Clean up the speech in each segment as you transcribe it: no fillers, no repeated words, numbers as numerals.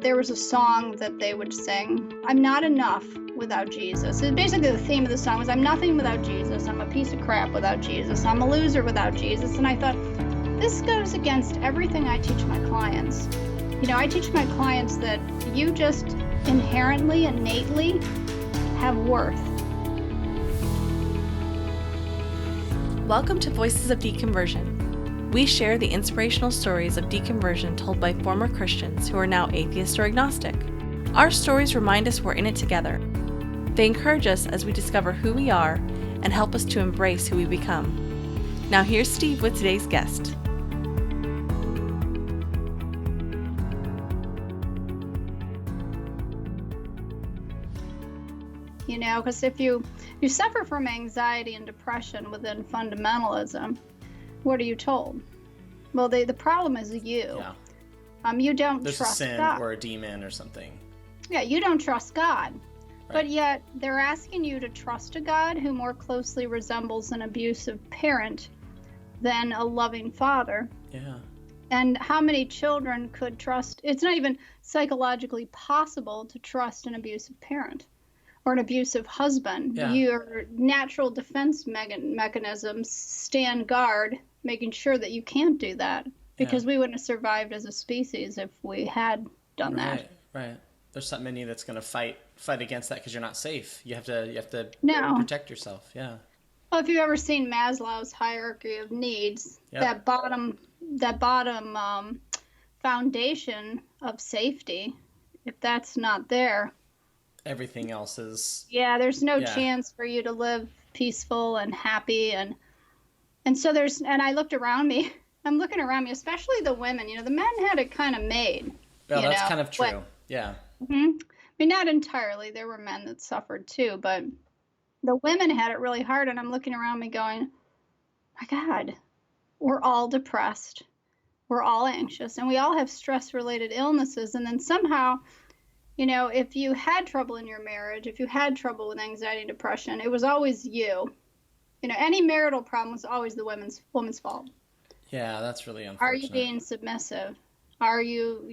There was a song that they would sing, I'm not enough without Jesus. And basically the theme of the song was, I'm nothing without Jesus. I'm a piece of crap without Jesus. I'm a loser without Jesus. And I thought, this goes against everything I teach my clients. I teach my clients that you just inherently, innately have worth. Welcome to Voices of Deconversion. We share the inspirational stories of deconversion told by former Christians who are now atheist or agnostic. Our stories remind us we're in it together. They encourage us as we discover who we are and help us to embrace who we become. Now here's Steve with today's guest. Because if you suffer from anxiety and depression within fundamentalism, what are you told? Well, the problem is you. Yeah. You don't There's trust a sin God. or a demon or something. Yeah, you don't trust God. Right. But yet they're asking you to trust a God who more closely resembles an abusive parent than a loving father. Yeah. And how many children could trust? It's not even psychologically possible to trust an abusive parent or an abusive husband. Yeah. Your natural defense mechanisms stand guard, making sure that you can't do that, because we wouldn't have survived as a species if we had done that. Right. There's something in you that's going to fight against that because you're not safe. You have to No. protect yourself. Yeah. Well, if you've ever seen Maslow's hierarchy of needs, Yep. that bottom foundation of safety, if that's not there, Everything else is. yeah, there's no chance for you to live peaceful and happy. And so and I looked around me. I'm looking around me, especially the women. The men had it kind of made. Well, that's kind of true. Yeah. I mean, not entirely. There were men that suffered too, but the women had it really hard. And I'm looking around me going, my God, we're all depressed. We're all anxious, and we all have stress-related illnesses. And then somehow, if you had trouble in your marriage, if you had trouble with anxiety and depression, it was always you. Any marital problem was always the woman's fault. Yeah, that's really unfortunate. Are you being submissive? Are you,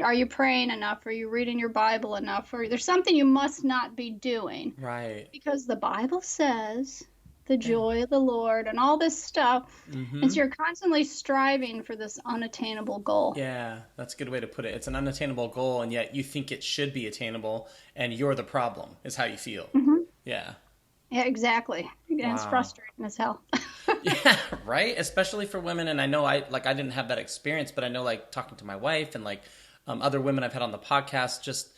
are you praying enough? Are you reading your Bible enough? Or there's something you must not be doing. Right. Because the Bible says the joy of the Lord and all this stuff. Mm-hmm. And so you're constantly striving for this unattainable goal. Yeah, that's a good way to put it. It's an unattainable goal, and yet you think it should be attainable, and you're the problem, is how you feel. Mm-hmm. Yeah. Yeah, exactly. And Wow. It's frustrating as hell. Yeah, right? Especially for women. And I know I didn't have that experience, but I know talking to my wife and other women I've had on the podcast,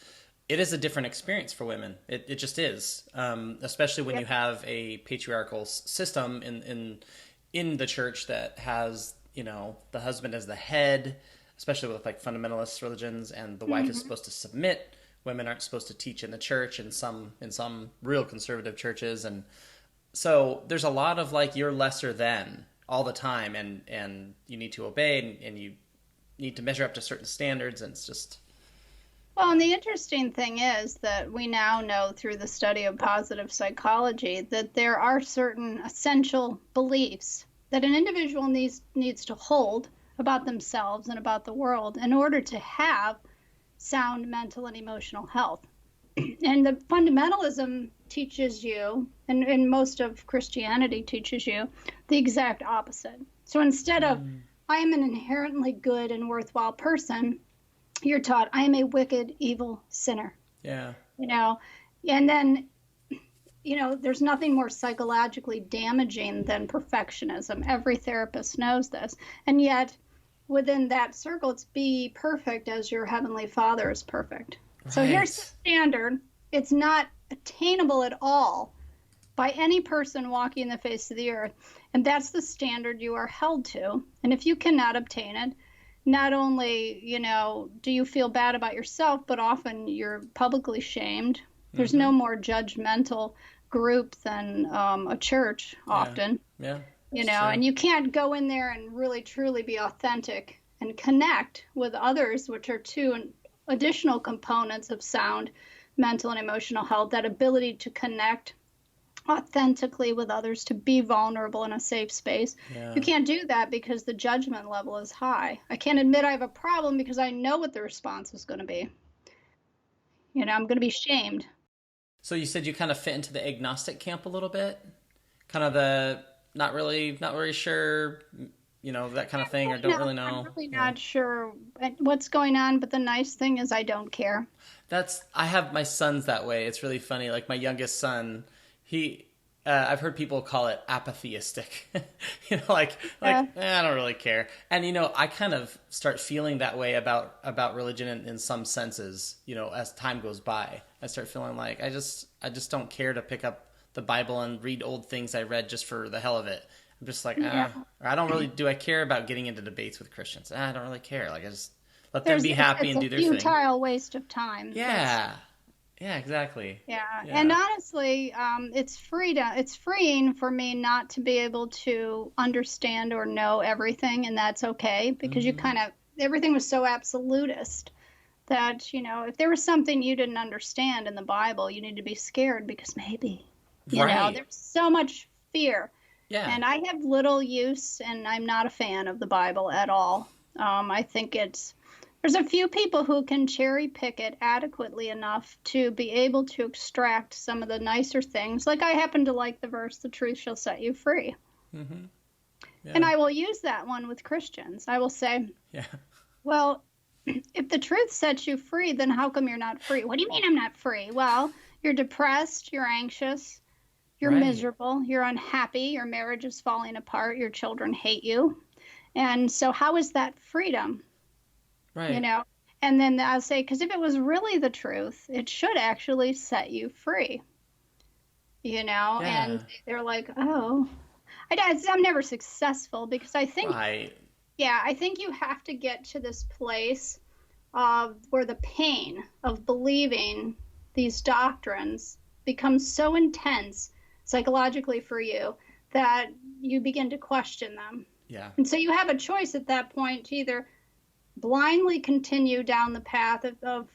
it is a different experience for women. It just is. Especially when you have a patriarchal system in the church that has, the husband as the head, especially with fundamentalist religions, and the wife is supposed to submit. Women aren't supposed to teach in the church in some real conservative churches. And so there's a lot of you're lesser than all the time, and you need to obey, and you need to measure up to certain standards, and it's just... Well, and the interesting thing is that we now know through the study of positive psychology that there are certain essential beliefs that an individual needs to hold about themselves and about the world in order to have sound mental and emotional health. And the fundamentalism teaches you, and most of Christianity teaches you, the exact opposite. So instead of, I am an inherently good and worthwhile person, you're taught, I am a wicked, evil sinner. Yeah. And then, there's nothing more psychologically damaging than perfectionism. Every therapist knows this. And yet, within that circle, it's be perfect as your heavenly Father is perfect. Right. So here's the standard. It's not attainable at all by any person walking the face of the earth. And that's the standard you are held to. And if you cannot obtain it, not only, do you feel bad about yourself, but often you're publicly shamed. There's no more judgmental group than a church often. Yeah. True. And you can't go in there and really truly be authentic and connect with others, which are two additional components of sound mental and emotional health, that ability to connect authentically with others, to be vulnerable in a safe space. Yeah. You can't do that because the judgment level is high. I can't admit I have a problem because I know what the response is going to be. I'm going to be shamed. So you said you kind of fit into the agnostic camp a little bit, kind of the not really sure, that kind of thing, or don't really know. I'm really not sure what's going on, but the nice thing is I don't care. I have my sons that way. It's really funny. Like my youngest son, I've heard people call it apatheistic. I don't really care. And I kind of start feeling that way about religion in some senses. As time goes by, I start feeling like I just don't care to pick up the Bible and read old things I read just for the hell of it. I'm just like, I don't really. Do I care about getting into debates with Christians? I don't really care. Like I just let them be happy and do their thing. It's a futile waste of time. Yeah. Yeah, exactly. Yeah. And honestly, it's freeing for me not to be able to understand or know everything, and that's okay, because everything was so absolutist that, if there was something you didn't understand in the Bible, you need to be scared because maybe, there's so much fear. Yeah. And I have little use, and I'm not a fan of the Bible at all. I think there's a few people who can cherry pick it adequately enough to be able to extract some of the nicer things. Like I happen to like the verse, "The truth shall set you free." Mm-hmm. Yeah. And I will use that one with Christians. I will say, well, if the truth sets you free, then how come you're not free? What do you mean I'm not free? Well, you're depressed, you're anxious, you're miserable, you're unhappy, your marriage is falling apart, your children hate you. And so how is that freedom? Right. And then I'll say, because if it was really the truth, it should actually set you free. And they're like, oh, I'm never successful because I think, I think you have to get to this place of where the pain of believing these doctrines becomes so intense psychologically for you that you begin to question them. Yeah. And so you have a choice at that point to either blindly continue down the path of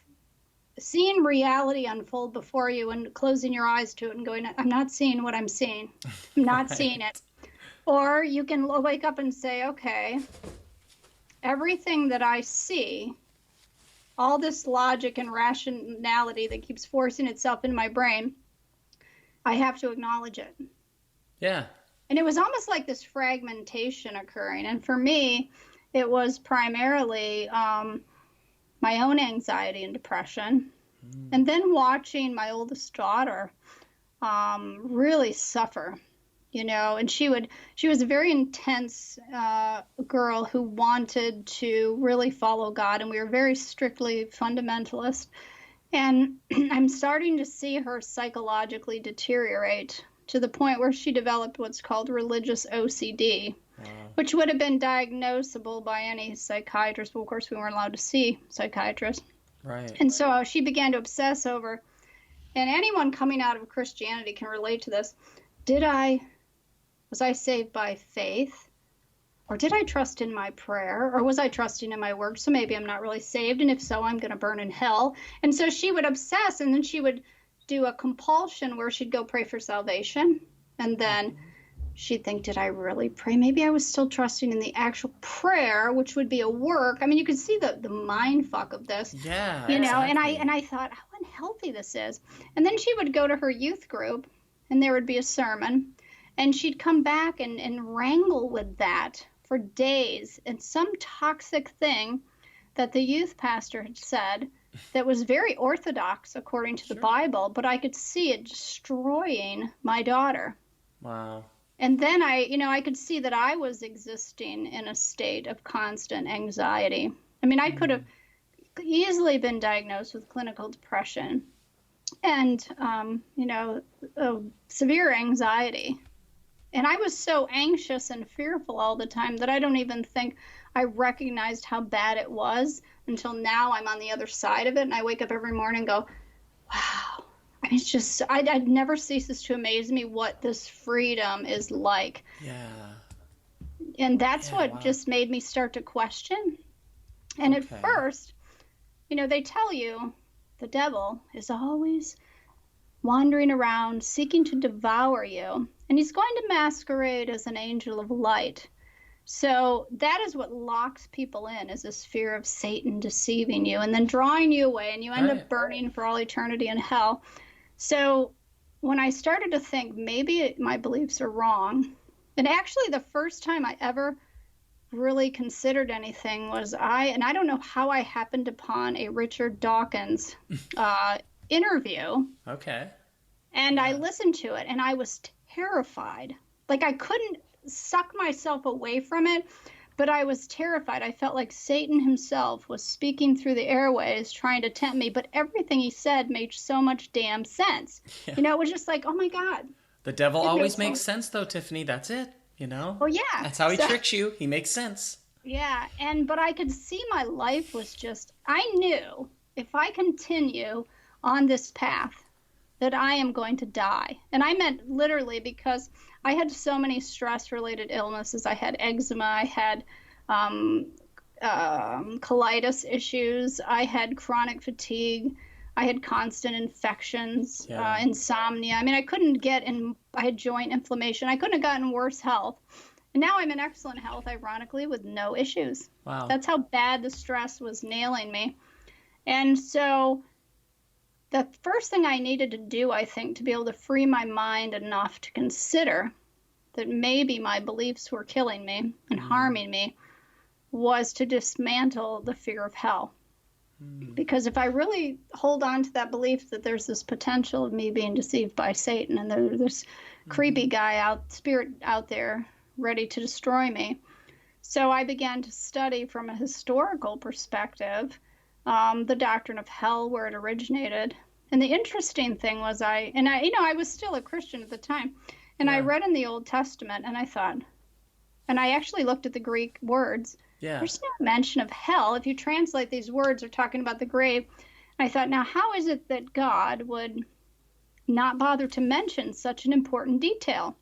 seeing reality unfold before you and closing your eyes to it and going, I'm not seeing what I'm seeing. I'm not seeing it. Or you can wake up and say, okay, everything that I see, all this logic and rationality that keeps forcing itself into my brain, I have to acknowledge it. Yeah. And it was almost like this fragmentation occurring. And for me, it was primarily my own anxiety and depression. And then watching my oldest daughter really suffer, and she was a very intense girl who wanted to really follow God. And we were very strictly fundamentalist. And I'm starting to see her psychologically deteriorate to the point where she developed what's called religious OCD. Wow. Which would have been diagnosable by any psychiatrist. But of course, we weren't allowed to see psychiatrists. Right. And so she began to obsess over, and anyone coming out of Christianity can relate to this. Was I saved by faith? Or did I trust in my prayer? Or was I trusting in my works? So maybe I'm not really saved. And if so, I'm going to burn in hell. And so she would obsess, and then she would do a compulsion where she'd go pray for salvation. And then she'd think, did I really pray? Maybe I was still trusting in the actual prayer, which would be a work. I mean, you could see the mind fuck of this. Yeah. Exactly. And I thought, how unhealthy this is. And then she would go to her youth group, and there would be a sermon, and she'd come back and wrangle with that for days. And some toxic thing that the youth pastor had said that was very orthodox according to the Bible, but I could see it destroying my daughter. Wow. And then I could see that I was existing in a state of constant anxiety. I mean, I could have easily been diagnosed with clinical depression and, severe anxiety. And I was so anxious and fearful all the time that I don't even think I recognized how bad it was until now I'm on the other side of it. And I wake up every morning and go, wow. I mean, it's just, I'd never ceases to amaze me what this freedom is like. Yeah. And that's what just made me start to question. And at first, they tell you the devil is always wandering around, seeking to devour you. And he's going to masquerade as an angel of light. So that is what locks people in, is this fear of Satan deceiving you and then drawing you away, and you end up burning for all eternity in hell. So when I started to think maybe my beliefs are wrong, and actually the first time I ever really considered anything was and I don't know how I happened upon a Richard Dawkins interview. Okay. And I listened to it and I was terrified. Like I couldn't suck myself away from it, but I was terrified. I felt like Satan himself was speaking through the airways trying to tempt me, but everything he said made so much damn sense. Yeah. It was just like, oh my God. The devil always makes sense though, Tiffany. That's it, Oh yeah. That's how he tricks you. He makes sense. Yeah, but I could see my life was just, I knew if I continue on this path that I am going to die. And I meant literally, because I had so many stress-related illnesses. I had eczema, I had colitis issues, I had chronic fatigue, I had constant infections, insomnia. I mean, I had joint inflammation. I couldn't have gotten worse health. And now I'm in excellent health, ironically, with no issues. Wow. That's how bad the stress was nailing me. And so the first thing I needed to do, I think, to be able to free my mind enough to consider that maybe my beliefs were killing me and harming me, was to dismantle the fear of hell. Because if I really hold on to that belief that there's this potential of me being deceived by Satan and there's this creepy spirit out there ready to destroy me. So I began to study from a historical perspective the doctrine of hell, where it originated. And the interesting thing was I was still a Christian at the time, and I read in the Old Testament and I thought, and I actually looked at the Greek words. Yeah. There's no mention of hell. If you translate these words, they're talking about the grave. And I thought, now how is it that God would not bother to mention such an important detail?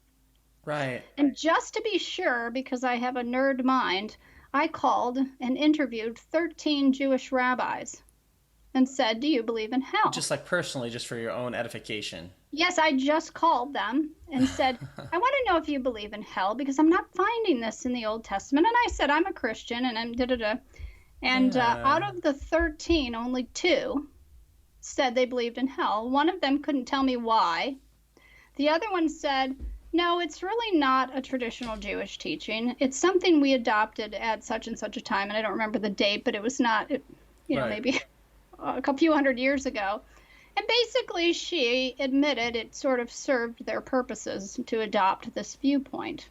Right. And just to be sure, because I have a nerd mind, I called and interviewed 13 Jewish rabbis and said, do you believe in hell? Just like personally, just for your own edification. Yes, I just called them and said, I want to know if you believe in hell, because I'm not finding this in the Old Testament. And I said, I'm a Christian, and I'm da-da-da. And out of the 13, only 2 said they believed in hell. One of them couldn't tell me why. The other one said, no, it's really not a traditional Jewish teaching. It's something we adopted at such and such a time, and I don't remember the date, but it was not, maybe a few hundred years ago. And basically, she admitted it sort of served their purposes to adopt this viewpoint.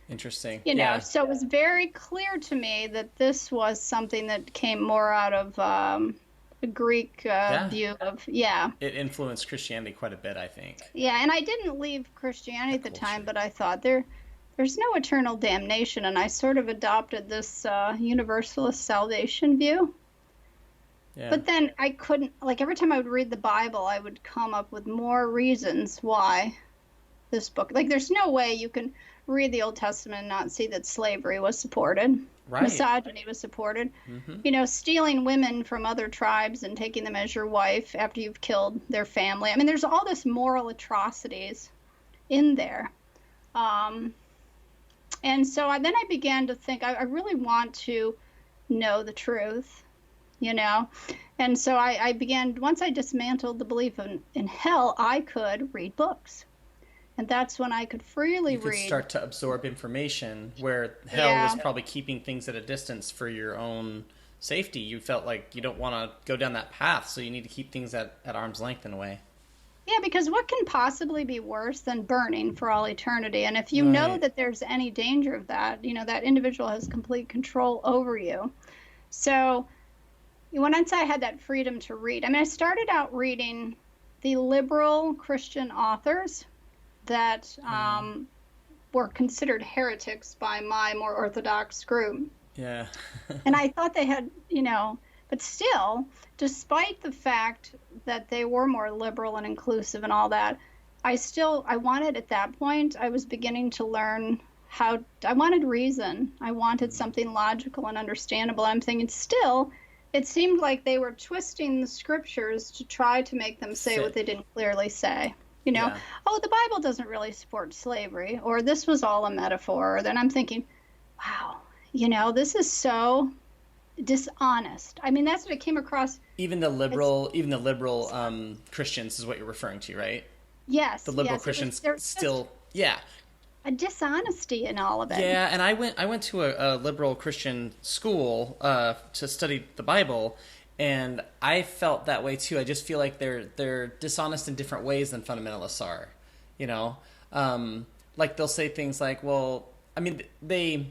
Interesting. So it was very clear to me that this was something that came more out of a Greek view of, It influenced Christianity quite a bit, I think. Yeah, and I didn't leave Christianity at the time, but I thought there's no eternal damnation, and I sort of adopted this universalist salvation view. Yeah. But then I couldn't, every time I would read the Bible, I would come up with more reasons why this book, there's no way you can read the Old Testament and not see that slavery was supported. Right. Misogyny was supported. Mm-hmm. Stealing women from other tribes and taking them as your wife after you've killed their family. I mean, there's all this moral atrocities in there. And so then I began to think, I really want to know the truth. And so I began, once I dismantled the belief in hell, I could read books. And that's when I could freely read. You could start to absorb information, where hell was probably keeping things at a distance for your own safety. You felt like you don't want to go down that path, so you need to keep things at arm's length in a way. Yeah, because what can possibly be worse than burning for all eternity? And if you know that there's any danger of that, that individual has complete control over you. So once I had that freedom to read, I started out reading the liberal Christian authors that were considered heretics by my more orthodox group. Yeah. And I thought they had, but still, despite the fact that they were more liberal and inclusive and all that, I wanted, at that point, I was beginning to learn I wanted reason. I wanted something logical and understandable. I'm thinking still, it seemed like they were twisting the scriptures to try to make them say what they didn't clearly say. Yeah. Oh, the Bible doesn't really support slavery, or this was all a metaphor. Then I'm thinking, wow, this is so dishonest. I mean, that's what I came across. Even the liberal Christians is what you're referring to, right? Yes, The liberal yes, Christians there's still, just yeah. a dishonesty in all of it. Yeah, and I went to a liberal Christian school to study the Bible, and I felt that way too. I just feel like they're dishonest in different ways than fundamentalists are. You know, like they'll say things like, "Well, I mean, they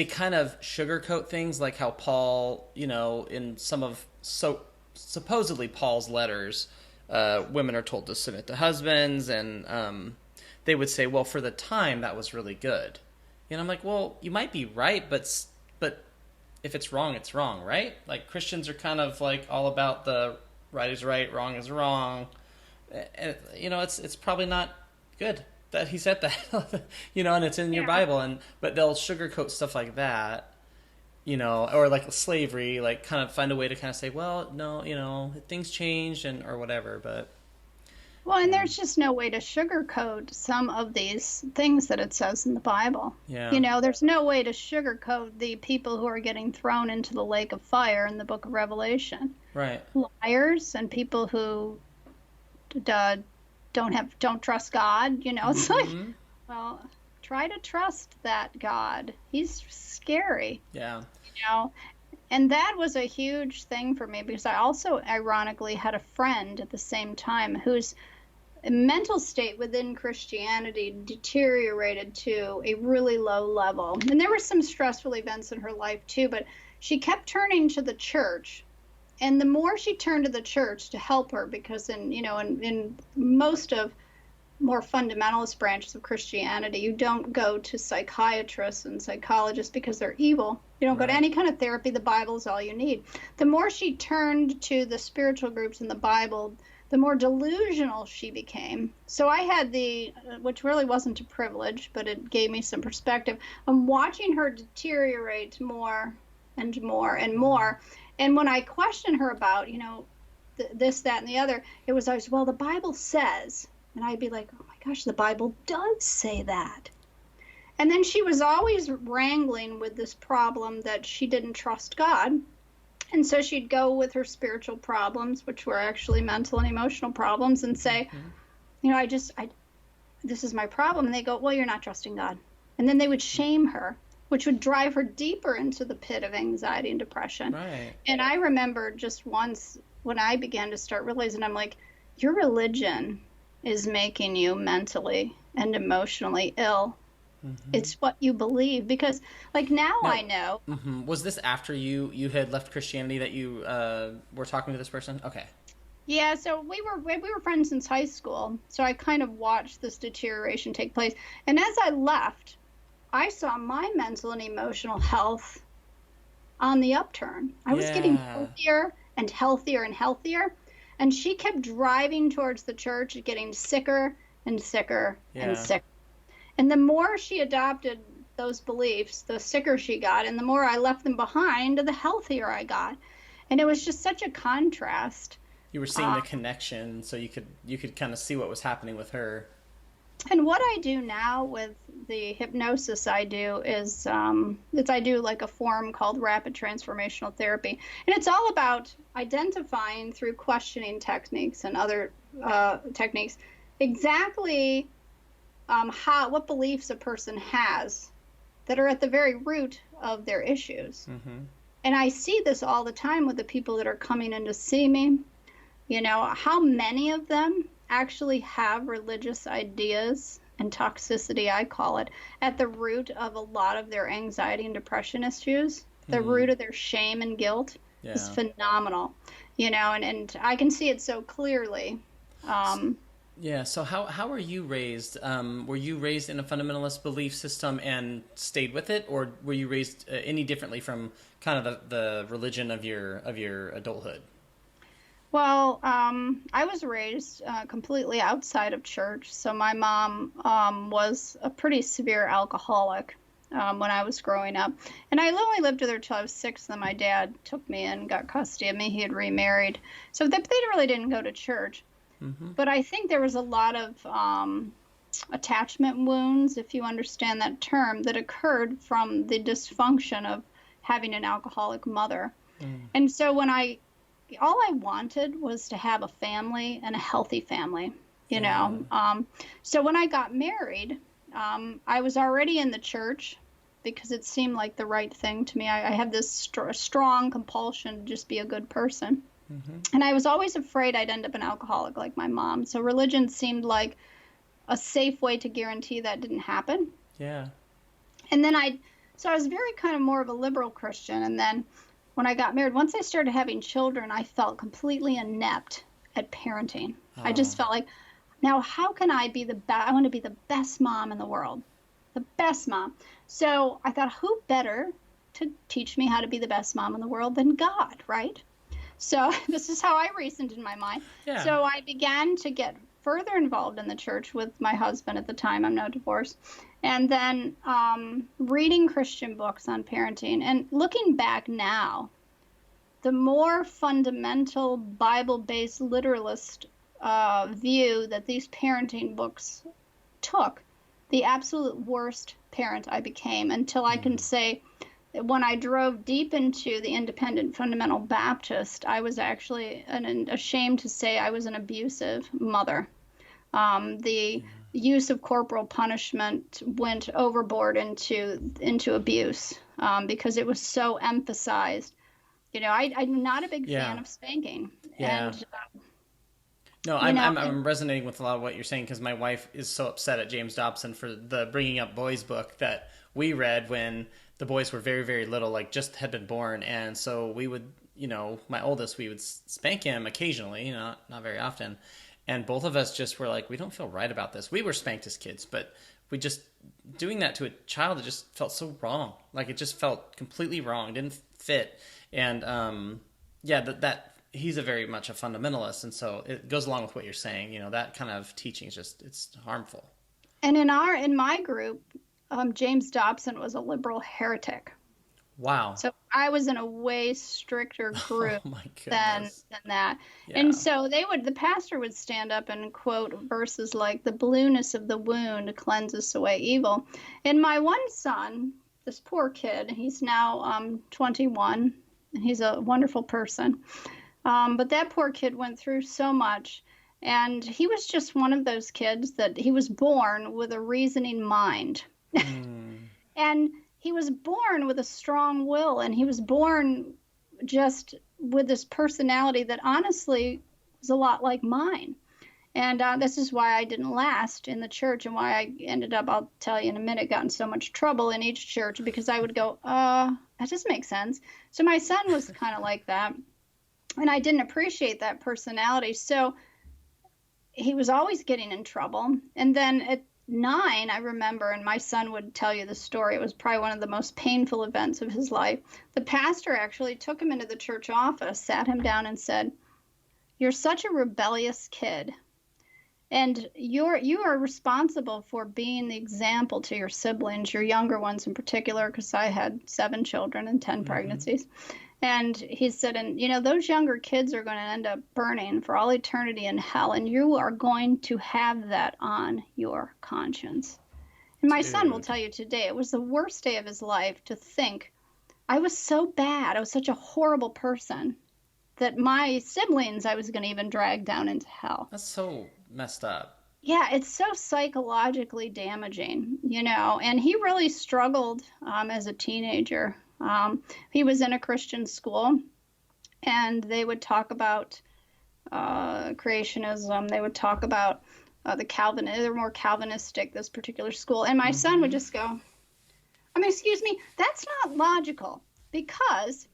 kind of sugarcoat things, like how Paul, in some of supposedly Paul's letters, women are told to submit to husbands, and they would say, well, for the time, that was really good. I'm like, well, you might be right, but if it's wrong, it's wrong, right? Like, Christians are kind of like all about the right is right, wrong is wrong. And, it's probably not good that he said that, and it's in your Bible, but they'll sugarcoat stuff like that, or like slavery, like kind of find a way to kind of say, well, no, things changed or whatever, but. Well, and there's just no way to sugarcoat some of these things that it says in the Bible. Yeah. There's no way to sugarcoat the people who are getting thrown into the lake of fire in the book of Revelation. Right. Liars and people who don't trust God. It's like, well, try to trust that God. He's scary. Yeah. And that was a huge thing for me, because I also ironically had a friend at the same time whose mental state within Christianity deteriorated to a really low level. And there were some stressful events in her life too, but she kept turning to the church. And the more she turned to the church to help her, because in most of more fundamentalist branches of Christianity, you don't go to psychiatrists and psychologists because they're evil. You don't go to any kind of therapy. The Bible is all you need. The more she turned to the spiritual groups in the Bible, the more delusional she became. So I had which really wasn't a privilege, but it gave me some perspective. I'm watching her deteriorate more and more and more. And when I questioned her about, this, that, and the other, it was always, well, the Bible says, and I'd be like, oh my gosh, the Bible does say that. And then she was always wrangling with this problem that she didn't trust God. And so she'd go with her spiritual problems, which were actually mental and emotional problems, and say, this is my problem. And they go, well, you're not trusting God. And then they would shame her, which would drive her deeper into the pit of anxiety and depression. Right. And I remember just once when I began to start realizing, I'm like, your religion is making you mentally and emotionally ill. It's what you believe, because like now I know. Was this after you had left Christianity that you were talking to this person? Okay. Yeah, so we were friends since high school, so I kind of watched this deterioration take place. And as I left, I saw my mental and emotional health on the upturn. I was getting healthier and healthier and healthier, and she kept driving towards the church, getting sicker and sicker and sicker. And the more she adopted those beliefs, the sicker she got, and the more I left them behind, the healthier I got. And it was just such a contrast. You were seeing the connection, so you could kind of see what was happening with her. And what I do now with the hypnosis I do is I do like a form called rapid transformational therapy. And it's all about identifying through questioning techniques and other techniques exactly what beliefs a person has that are at the very root of their issues. And I see this all the time with the people that are coming in to see me. How many of them actually have religious ideas and toxicity, I call it, at the root of a lot of their anxiety and depression issues. The root of their shame and guilt is phenomenal, and I can see it so clearly. So how were you raised? Were you raised in a fundamentalist belief system and stayed with it, or were you raised any differently from kind of the religion of your adulthood? Well, I was raised completely outside of church. So my mom was a pretty severe alcoholic when I was growing up. And I only lived with her till I was 6. Then my dad took me and got custody of me. He had remarried. So they really didn't go to church. But I think there was a lot of attachment wounds, if you understand that term, that occurred from the dysfunction of having an alcoholic mother. And so all I wanted was to have a family, and a healthy family, you know. So when I got married, I was already in the church because it seemed like the right thing to me. I have this strong compulsion to just be a good person. And I was always afraid I'd end up an alcoholic like my mom. So religion seemed like a safe way to guarantee that didn't happen. Yeah. And then I was very kind of more of a liberal Christian. And then when I got married, once I started having children, I felt completely inept at parenting. I just felt like, now how can I be I want to be the best mom in the world, the best mom. So I thought, who better to teach me how to be the best mom in the world than God, right? So this is how I reasoned in my mind. Yeah. So I began to get further involved in the church with my husband at the time. I'm now divorced. And then reading Christian books on parenting. And looking back now, the more fundamental Bible-based literalist view that these parenting books took, the absolute worst parent I became, until I can say that when I drove deep into the independent fundamental Baptist, I was actually ashamed to say I was an abusive mother. The use of corporal punishment went overboard into abuse because it was so emphasized. You know, I'm not a big fan of spanking. Yeah. And, no, I'm resonating with a lot of what you're saying, because my wife is so upset at James Dobson for the Bringing Up Boys book that we read when the boys were very, very little, like just had been born. And so we would, you know, my oldest, we would spank him occasionally, you know, not very often. And both of us just were like, we don't feel right about this. We were spanked as kids, but we just, doing that to a child, it just felt so wrong. Like it just felt completely wrong, didn't fit. And that he's a very much a fundamentalist. And so it goes along with what you're saying. You know, that kind of teaching is just, it's harmful. And in my group, James Dobson was a liberal heretic. Wow. So I was in a way stricter group than that. Yeah. And so the pastor would stand up and quote verses like, the blueness of the wound cleanses away evil. And my one son, this poor kid, he's now 21, and he's a wonderful person. But that poor kid went through so much. And he was just one of those kids that he was born with a reasoning mind. And he was born with a strong will, and he was born just with this personality that honestly was a lot like mine. And this is why I didn't last in the church, and why I ended up, I'll tell you in a minute, got in so much trouble in each church, because I would go, that doesn't make sense. So my son was kind of like that, and I didn't appreciate that personality. So he was always getting in trouble. And then at 9, I remember, and my son would tell you the story, it was probably one of the most painful events of his life. The pastor actually took him into the church office, sat him down and said, "You're such a rebellious kid, and you are responsible for being the example to your siblings, your younger ones in particular," because I had 7 children and 10 pregnancies. And he said, and you know, those younger kids are going to end up burning for all eternity in hell, and you are going to have that on your conscience. And my son will tell you today, it was the worst day of his life to think, I was so bad, I was such a horrible person, that my siblings I was going to even drag down into hell. That's so messed up. Yeah, it's so psychologically damaging, you know, and he really struggled as a teenager. He was in a Christian school, and they would talk about creationism. They would talk about the Calvinists. They're more Calvinistic, this particular school. And my son would just go, excuse me, that's not logical, because,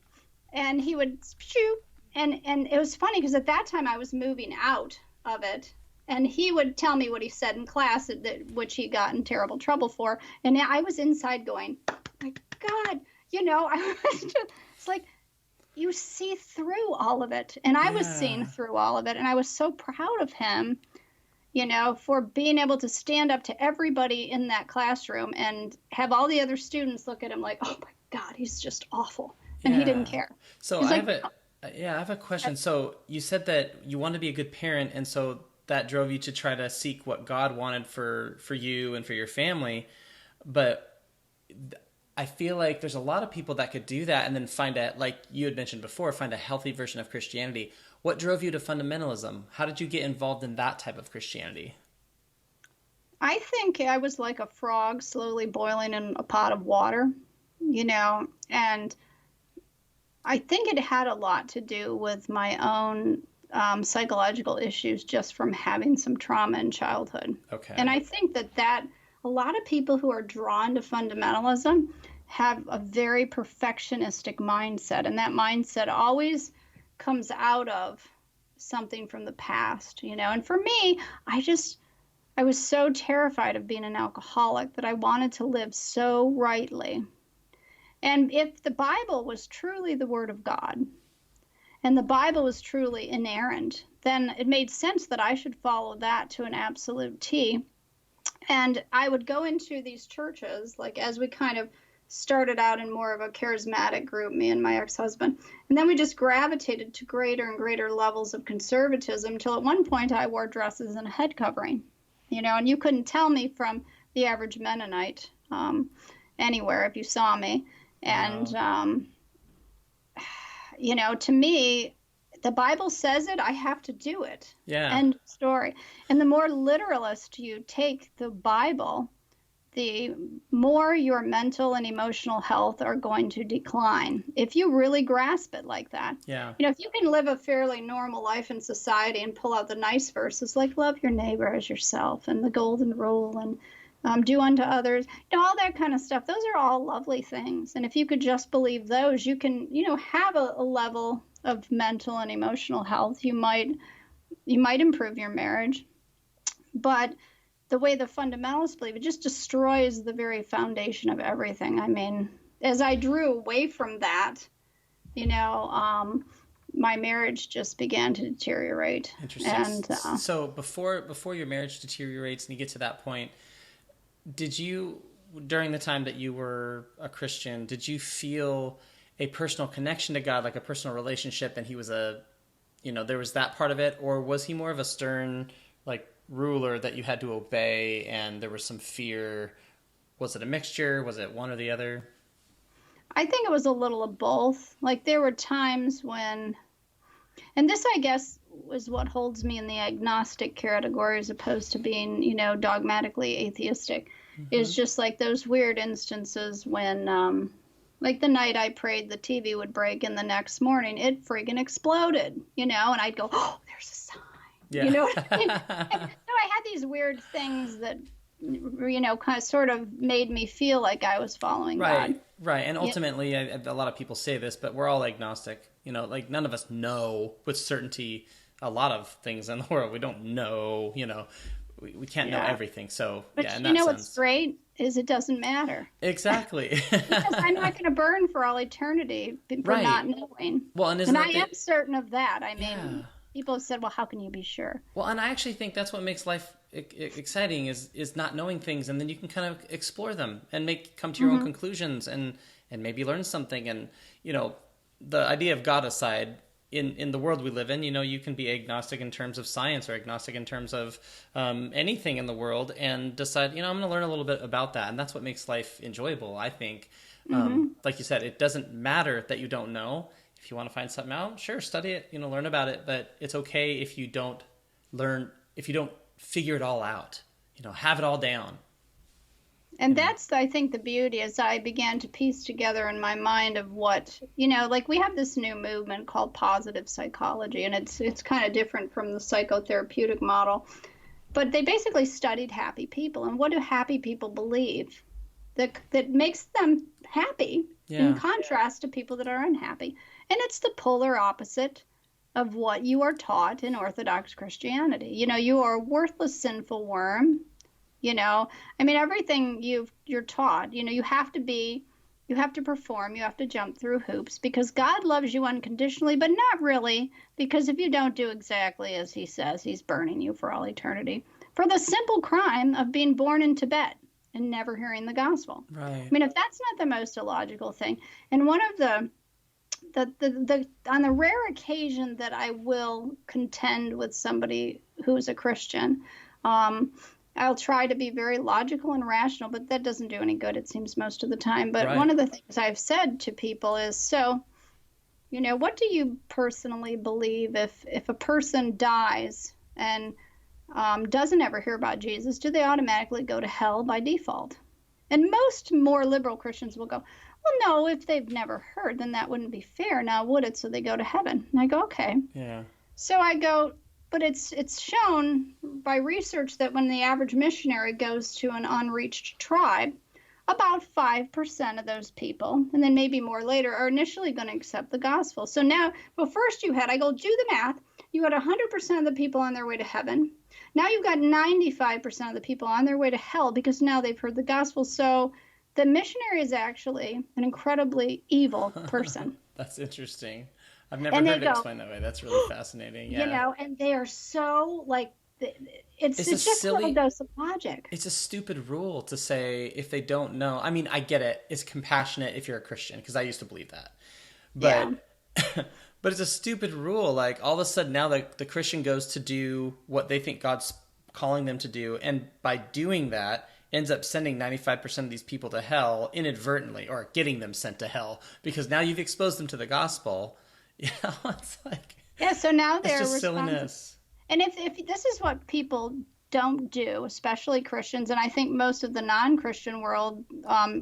and he would shoot. And it was funny, because at that time I was moving out of it. And he would tell me what he said in class, which he got in terrible trouble for. And I was inside going, my God. You know, it's like you see through all of it. And I was seeing through all of it. And I was so proud of him, you know, for being able to stand up to everybody in that classroom and have all the other students look at him like, oh, my God, he's just awful. And he didn't care. So I have a question. So you said that you want to be a good parent. And so that drove you to try to seek what God wanted for you and for your family. But I feel like there's a lot of people that could do that and then find like you had mentioned before, find a healthy version of Christianity. What drove you to fundamentalism? How did you get involved in that type of Christianity? I think I was like a frog slowly boiling in a pot of water, and I think it had a lot to do with my own psychological issues just from having some trauma in childhood. Okay. And I think that a lot of people who are drawn to fundamentalism have a very perfectionistic mindset, and that mindset always comes out of something from the past, And for me, I was so terrified of being an alcoholic that I wanted to live so rightly. And if the Bible was truly the Word of God, and the Bible was truly inerrant, then it made sense that I should follow that to an absolute T. And I would go into these churches, like as we kind of started out in more of a charismatic group, me and my ex-husband, and then we just gravitated to greater and greater levels of conservatism till at one point I wore dresses and a head covering, and you couldn't tell me from the average Mennonite anywhere if you saw me. And, to me, the Bible says it, I have to do it. Yeah. End of story. And the more literalist you take the Bible, the more your mental and emotional health are going to decline if you really grasp it like that. Yeah. If you can live a fairly normal life in society and pull out the nice verses like love your neighbor as yourself and the golden rule and do unto others, all that kind of stuff. Those are all lovely things. And if you could just believe those, you can, have a level of mental and emotional health. You might improve your marriage. But the way the fundamentalists believe, it just destroys the very foundation of everything. I mean, as I drew away from that, my marriage just began to deteriorate. Interesting. And so before your marriage deteriorates and you get to that point, did you, during the time that you were a Christian, did you feel a personal connection to God, like a personal relationship, and he was there was that part of it, or was he more of a stern, like, ruler that you had to obey and there was some fear? Was it a mixture? Was it one or the other? I think it was a little of both. Like there were times when, and this I guess was what holds me in the agnostic category as opposed to being, dogmatically atheistic, is just like those weird instances when, like the night I prayed, the TV would break and the next morning it friggin' exploded, and I'd go, oh, there's a sign. Yeah. You know what I mean? So I had these weird things that, kind of sort of made me feel like I was following God. Right. And ultimately, a lot of people say this, but we're all agnostic. Like none of us know with certainty a lot of things in the world. We don't know, we can't know everything. So, but in that sense. What's great is it doesn't matter. Exactly. Because I'm not going to burn for all eternity for not knowing. Well, and I am certain of that. I mean, people have said, well, how can you be sure? Well, and I actually think that's what makes life exciting is not knowing things, and then you can kind of explore them and come to your own conclusions and maybe learn something. And, the idea of God aside, in the world we live in, you can be agnostic in terms of science or agnostic in terms of anything in the world and decide, I'm going to learn a little bit about that. And that's what makes life enjoyable, I think. Like you said, it doesn't matter that you don't know. If you want to find something out, sure, study it, learn about it. But it's okay if you don't figure it all out, have it all down. And that's, I think, the beauty as I began to piece together in my mind of what, like we have this new movement called positive psychology, and it's kind of different from the psychotherapeutic model. But they basically studied happy people. And what do happy people believe that makes them happy in contrast to people that are unhappy? And it's the polar opposite of what you are taught in Orthodox Christianity. You are a worthless, sinful worm. Everything you're taught, you have to perform, you have to jump through hoops because God loves you unconditionally, but not really, because if you don't do exactly as he says, he's burning you for all eternity for the simple crime of being born in Tibet and never hearing the gospel. Right. If that's not the most illogical thing, and one of the on the rare occasion that I will contend with somebody who's a Christian. I'll try to be very logical and rational, but that doesn't do any good, it seems, most of the time. But one of the things I've said to people is, so, what do you personally believe if a person dies and doesn't ever hear about Jesus, do they automatically go to hell by default? And most more liberal Christians will go, well, no, if they've never heard, then that wouldn't be fair now, would it? So they go to heaven. And I go, okay. Yeah. So I go, but it's shown by research that when the average missionary goes to an unreached tribe, about 5% of those people, and then maybe more later, are initially going to accept the gospel. So now, well, first I go, do the math. You had 100% of the people on their way to heaven. Now you've got 95% of the people on their way to hell because now they've heard the gospel. So the missionary is actually an incredibly evil person. That's interesting. I've never heard it explained that way. That's really fascinating. Yeah. And they are so like, it's just silly, a dose of logic. It's a stupid rule to say if they don't know. I mean, I get it. It's compassionate if you're a Christian, because I used to believe that. But but it's a stupid rule. Like, all of a sudden now the Christian goes to do what they think God's calling them to do, and by doing that ends up sending 95% of these people to hell inadvertently, or getting them sent to hell because now you've exposed them to the gospel. It's like, so now they're just silliness. And if this is what people don't do, especially Christians, and I think most of the non-Christian world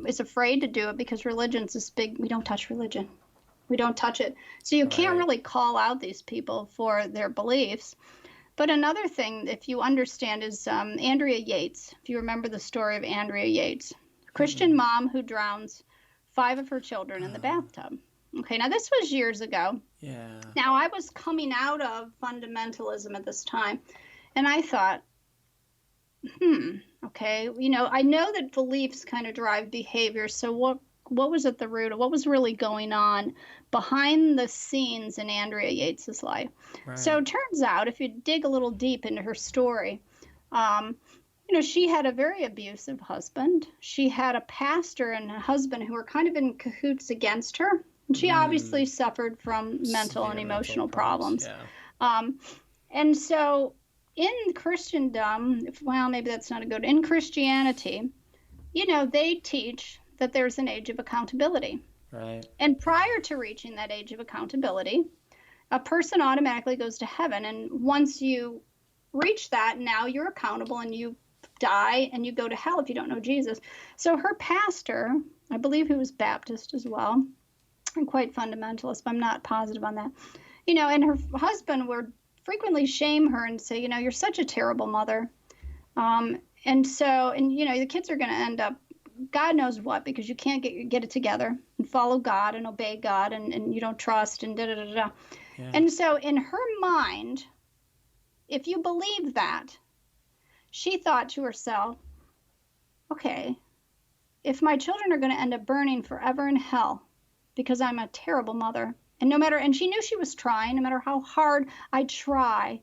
is afraid to do it because religion's this big, we don't touch religion. We don't touch it. So you can't really call out these people for their beliefs. But another thing, if you understand, is Andrea Yates. If you remember the story of Andrea Yates, a Christian mom who drowns 5 of her children in the bathtub. Okay, now this was years ago. Yeah. Now I was coming out of fundamentalism at this time, and I thought, okay, I know that beliefs kind of drive behavior. So what was at the root of what was really going on behind the scenes in Andrea Yates's life? Right. So it turns out, if you dig a little deep into her story, she had a very abusive husband. She had a pastor and a husband who were kind of in cahoots against her. And she obviously suffered from mental and emotional problems. Yeah. And so in Christendom, maybe that's not a good, in Christianity, they teach that there's an age of accountability. Right. And prior to reaching that age of accountability, a person automatically goes to heaven. And once you reach that, now you're accountable and you die and you go to hell if you don't know Jesus. So her pastor, I believe he was Baptist as well, and quite fundamentalist, but I'm not positive on that. And her husband would frequently shame her and say, you're such a terrible mother. The kids are going to end up, God knows what, because you can't get it together and follow God and obey God, and you don't trust and da-da-da-da. Yeah. And so in her mind, if you believe that, she thought to herself, okay, if my children are going to end up burning forever in hell because I'm a terrible mother, and she knew she was trying, no matter how hard I try,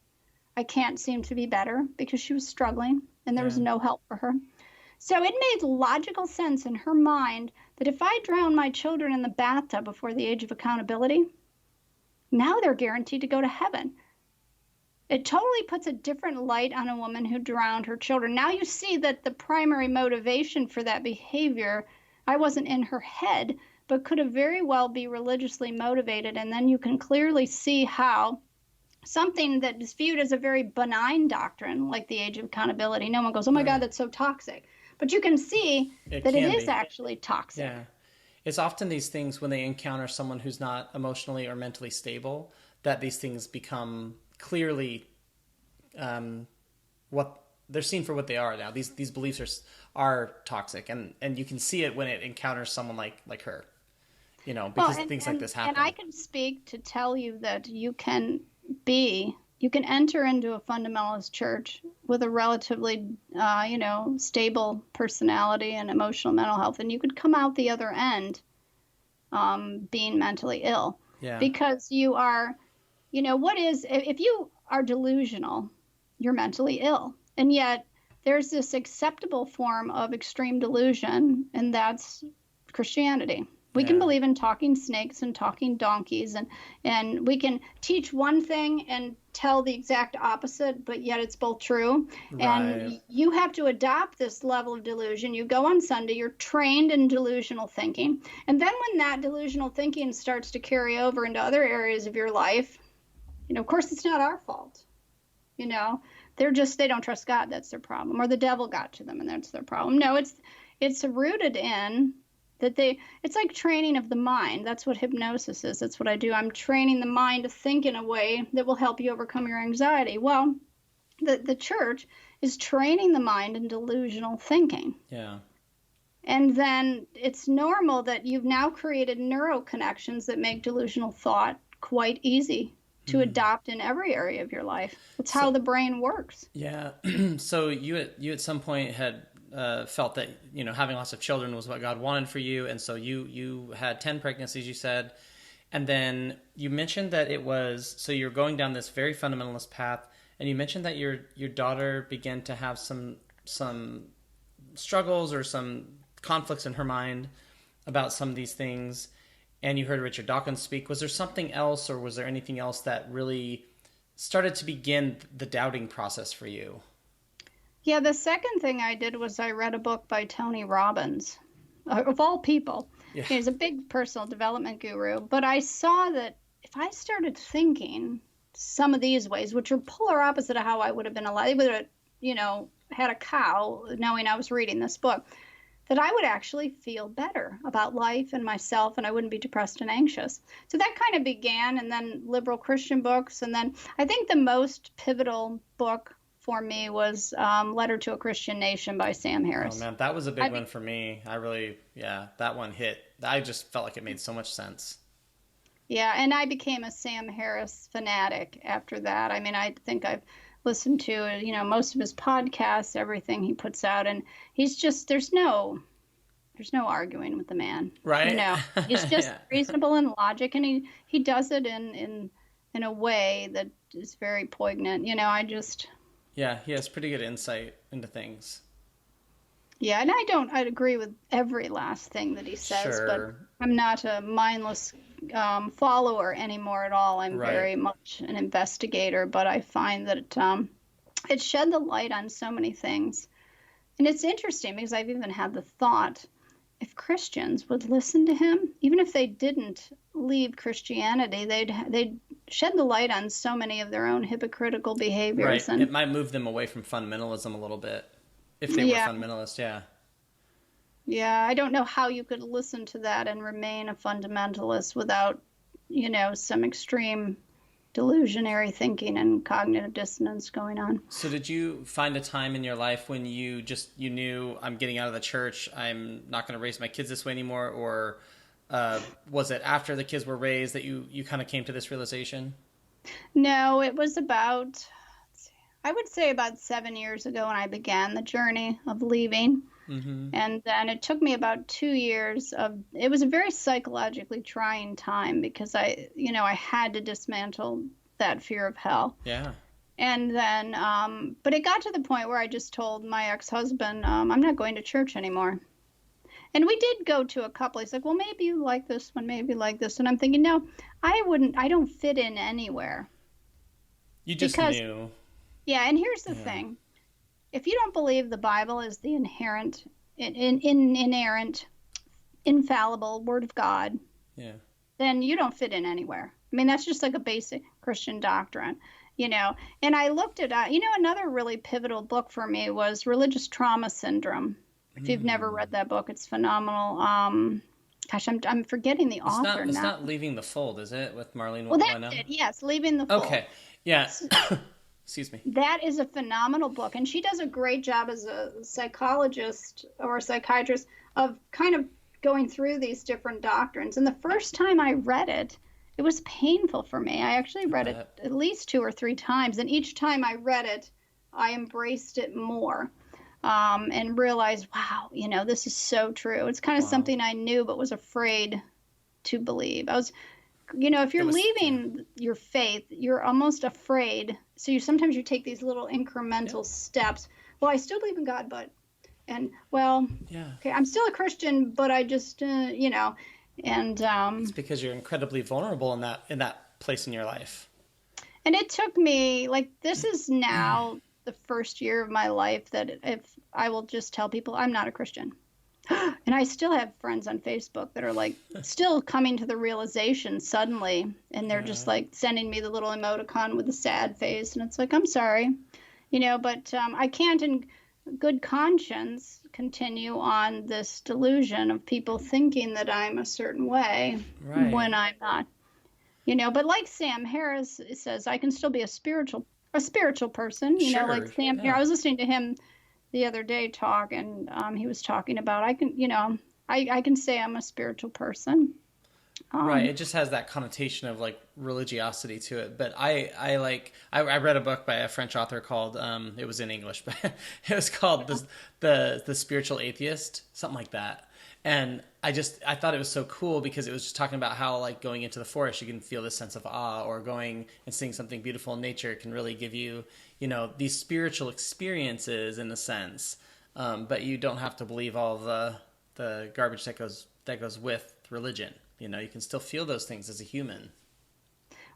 I can't seem to be better, because she was struggling and there was no help for her. So it made logical sense in her mind that if I drown my children in the bathtub before the age of accountability, now they're guaranteed to go to heaven. It totally puts a different light on a woman who drowned her children. Now you see that the primary motivation for that behavior, I wasn't in her head, but could have very well be religiously motivated. And then you can clearly see how something that is viewed as a very benign doctrine, like the age of accountability, no one goes, oh my God, that's so toxic. But you can see that it is actually toxic. Yeah. It's often these things when they encounter someone who's not emotionally or mentally stable, that these things become clearly what they're seen for what they are now. These beliefs are toxic, and you can see it when it encounters someone like her, because things like this happen. And I can speak to tell you that you can enter into a fundamentalist church with a relatively, stable personality and emotional mental health, and you could come out the other end being mentally ill. Yeah. Because you are, if you are delusional, you're mentally ill. And yet there's this acceptable form of extreme delusion, and that's Christianity. We can believe in talking snakes and talking donkeys, and we can teach one thing and tell the exact opposite, but yet it's both true. And Right. you have to adopt this level of delusion. You go on Sunday, you're trained in delusional thinking. And then when that delusional thinking starts to carry over into other areas of your life, of course, it's not our fault. They don't trust God. That's their problem. Or the devil got to them and that's their problem. No, it's rooted in that it's like training of the mind. That's what hypnosis is. That's what I do. I'm training the mind to think in a way that will help you overcome your anxiety. Well, the church is training the mind in delusional thinking. Yeah. And then it's normal that you've now created neural connections that make delusional thought quite easy to adopt in every area of your life. That's how the brain works. Yeah. So you at some point had felt that, having lots of children was what God wanted for you. And so you had 10 pregnancies, you said. And then you mentioned that so you're going down this very fundamentalist path. And you mentioned that your daughter began to have some struggles or some conflicts in her mind about some of these things. And you heard Richard Dawkins speak. Was there something else, or was there anything else that really started to begin the doubting process for you? Yeah, the second thing I did was I read a book by Tony Robbins, of all people. Yeah. He's a big personal development guru. But I saw that if I started thinking some of these ways, which are polar opposite of how I would have been alive, I would have, had a cow knowing I was reading this book, that I would actually feel better about life and myself, and I wouldn't be depressed and anxious. So that kind of began, and then liberal Christian books. And then I think the most pivotal book for me was Letter to a Christian Nation by Sam Harris. Oh, man, that was a big one for me. That one hit. I just felt like it made so much sense. Yeah, and I became a Sam Harris fanatic after that. I mean, I think I've listened to, most of his podcasts, everything he puts out, and he's just, there's no arguing with the man. Right. He's just Yeah. reasonable in logic, and he does it in a way that is very poignant. Yeah, he has pretty good insight into things. Yeah, and I'd agree with every last thing that he says, Sure. but I'm not a mindless follower anymore at all. I'm Right. very much an investigator, but I find that it shed the light on so many things. And it's interesting because I've even had the thought, if Christians would listen to him, even if they didn't leave Christianity, they'd shed the light on so many of their own hypocritical behaviors. Right. And It might move them away from fundamentalism a little bit if they were fundamentalist. Yeah. Yeah, I don't know how you could listen to that and remain a fundamentalist without, some extreme delusionary thinking and cognitive dissonance going on. So did you find a time in your life when you knew, I'm getting out of the church, I'm not going to raise my kids this way anymore? Or was it after the kids were raised that you kind of came to this realization? No, it was I would say about 7 years ago when I began the journey of leaving. Mm-hmm. And then it took me about 2 years it was a very psychologically trying time because I had to dismantle that fear of hell. Yeah. And then, but it got to the point where I just told my ex-husband, I'm not going to church anymore. And we did go to a couple. He's like, well, maybe you like this one, maybe you like this. And I'm thinking, no, I don't fit in anywhere. You just knew. Yeah, and here's the thing. If you don't believe the Bible is the inerrant, infallible Word of God, then you don't fit in anywhere. I mean, that's just like a basic Christian doctrine, And I looked at, another really pivotal book for me was Religious Trauma Syndrome. If you've never read that book, it's phenomenal. Gosh, I'm forgetting the author now. It's not Leaving the Fold, is it, with Marlene? Well, that's it. Yes, Leaving the Fold. Okay. Yeah. Excuse me. That is a phenomenal book, and she does a great job as a psychologist or a psychiatrist of kind of going through these different doctrines. And the first time I read it, it was painful for me. I actually read it at least 2 or 3 times, and each time I read it, I embraced it more and realized, wow, this is so true. It's kind of something I knew but was afraid to believe. I was if you're leaving your faith, you're almost afraid. So sometimes you take these little incremental steps. Well, I still believe in God, okay, I'm still a Christian, but I just, it's because you're incredibly vulnerable in that place in your life. And it took me, like, this is now the first year of my life that if I will just tell people I'm not a Christian. And I still have friends on Facebook that are like still coming to the realization suddenly, and they're just like sending me the little emoticon with the sad face, and it's like, I'm sorry, but I can't in good conscience continue on this delusion of people thinking that I'm a certain way when I'm not. But like Sam Harris says, I can still be a spiritual person, Sure. like Sam here. I was listening to him the other day talk, and he was talking about I can say I'm a spiritual person. Right. It just has that connotation of like religiosity to it. But I read a book by a French author called it was in English, but it was called the Spiritual Atheist, something like that. And I thought it was so cool because it was just talking about how like going into the forest you can feel this sense of awe, or going and seeing something beautiful in nature can really give you, these spiritual experiences in a sense. But you don't have to believe all the garbage that goes with religion. You can still feel those things as a human.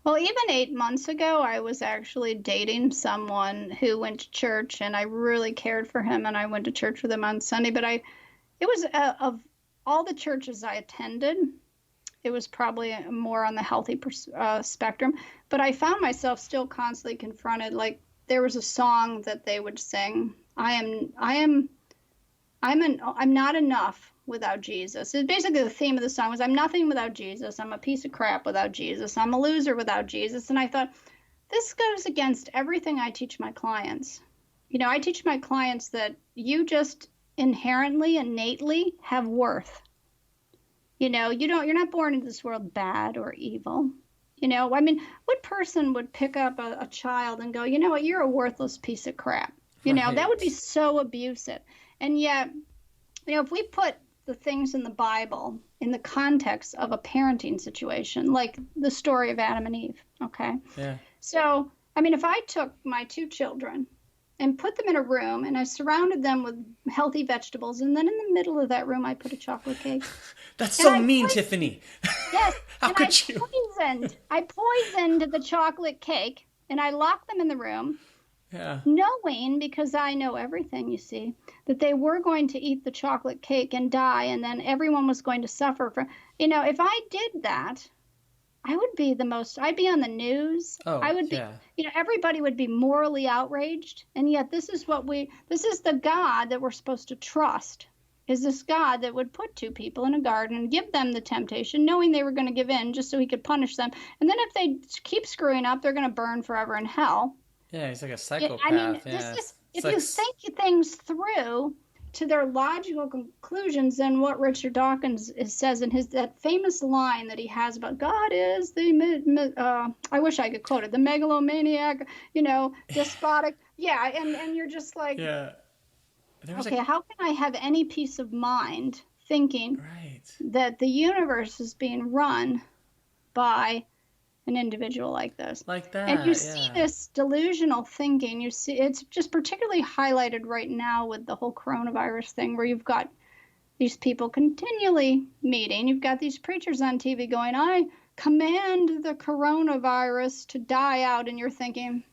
Well, even 8 months ago, I was actually dating someone who went to church, and I really cared for him, and I went to church with him on Sunday. But it was of all the churches I attended, it was probably more on the healthy spectrum. But I found myself still constantly confronted. Like, there was a song that they would sing, I'm not enough without Jesus. It's basically the theme of the song was, I'm nothing without Jesus. I'm a piece of crap without Jesus. I'm a loser without Jesus. And I thought, this goes against everything I teach my clients. I teach my clients that you just inherently, innately have worth. You're not born into this world bad or evil. What person would pick up a child and go, you know what, you're a worthless piece of crap? That would be so abusive. And yet, if we put the things in the Bible in the context of a parenting situation, like the story of Adam and Eve, okay? Yeah. So, if I took my 2 children and put them in a room and I surrounded them with healthy vegetables, and then in the middle of that room I put a chocolate cake. That's so mean, Tiffany. Yes. How could you? I poisoned the chocolate cake, and I locked them in the room. Yeah. Knowing, because I know everything, you see, that they were going to eat the chocolate cake and die, and then everyone was going to suffer from, if I did that, I would be I'd be on the news. Oh, I would be, everybody would be morally outraged. And yet this is the God that we're supposed to trust, is this God that would put 2 people in a garden and give them the temptation, knowing they were going to give in just so he could punish them. And then if they keep screwing up, they're going to burn forever in hell. Yeah, he's like a psychopath. If you think things through to their logical conclusions, then what Richard Dawkins says in that famous line that he has about God is I wish I could quote it, the megalomaniac, despotic. Yeah, and you're just like, yeah. Okay, how can I have any peace of mind thinking that the universe is being run by an individual like this? Like that. And you see this delusional thinking. You see it's just particularly highlighted right now with the whole coronavirus thing, where you've got these people continually meeting. You've got these preachers on TV going, I command the coronavirus to die out. And you're thinking,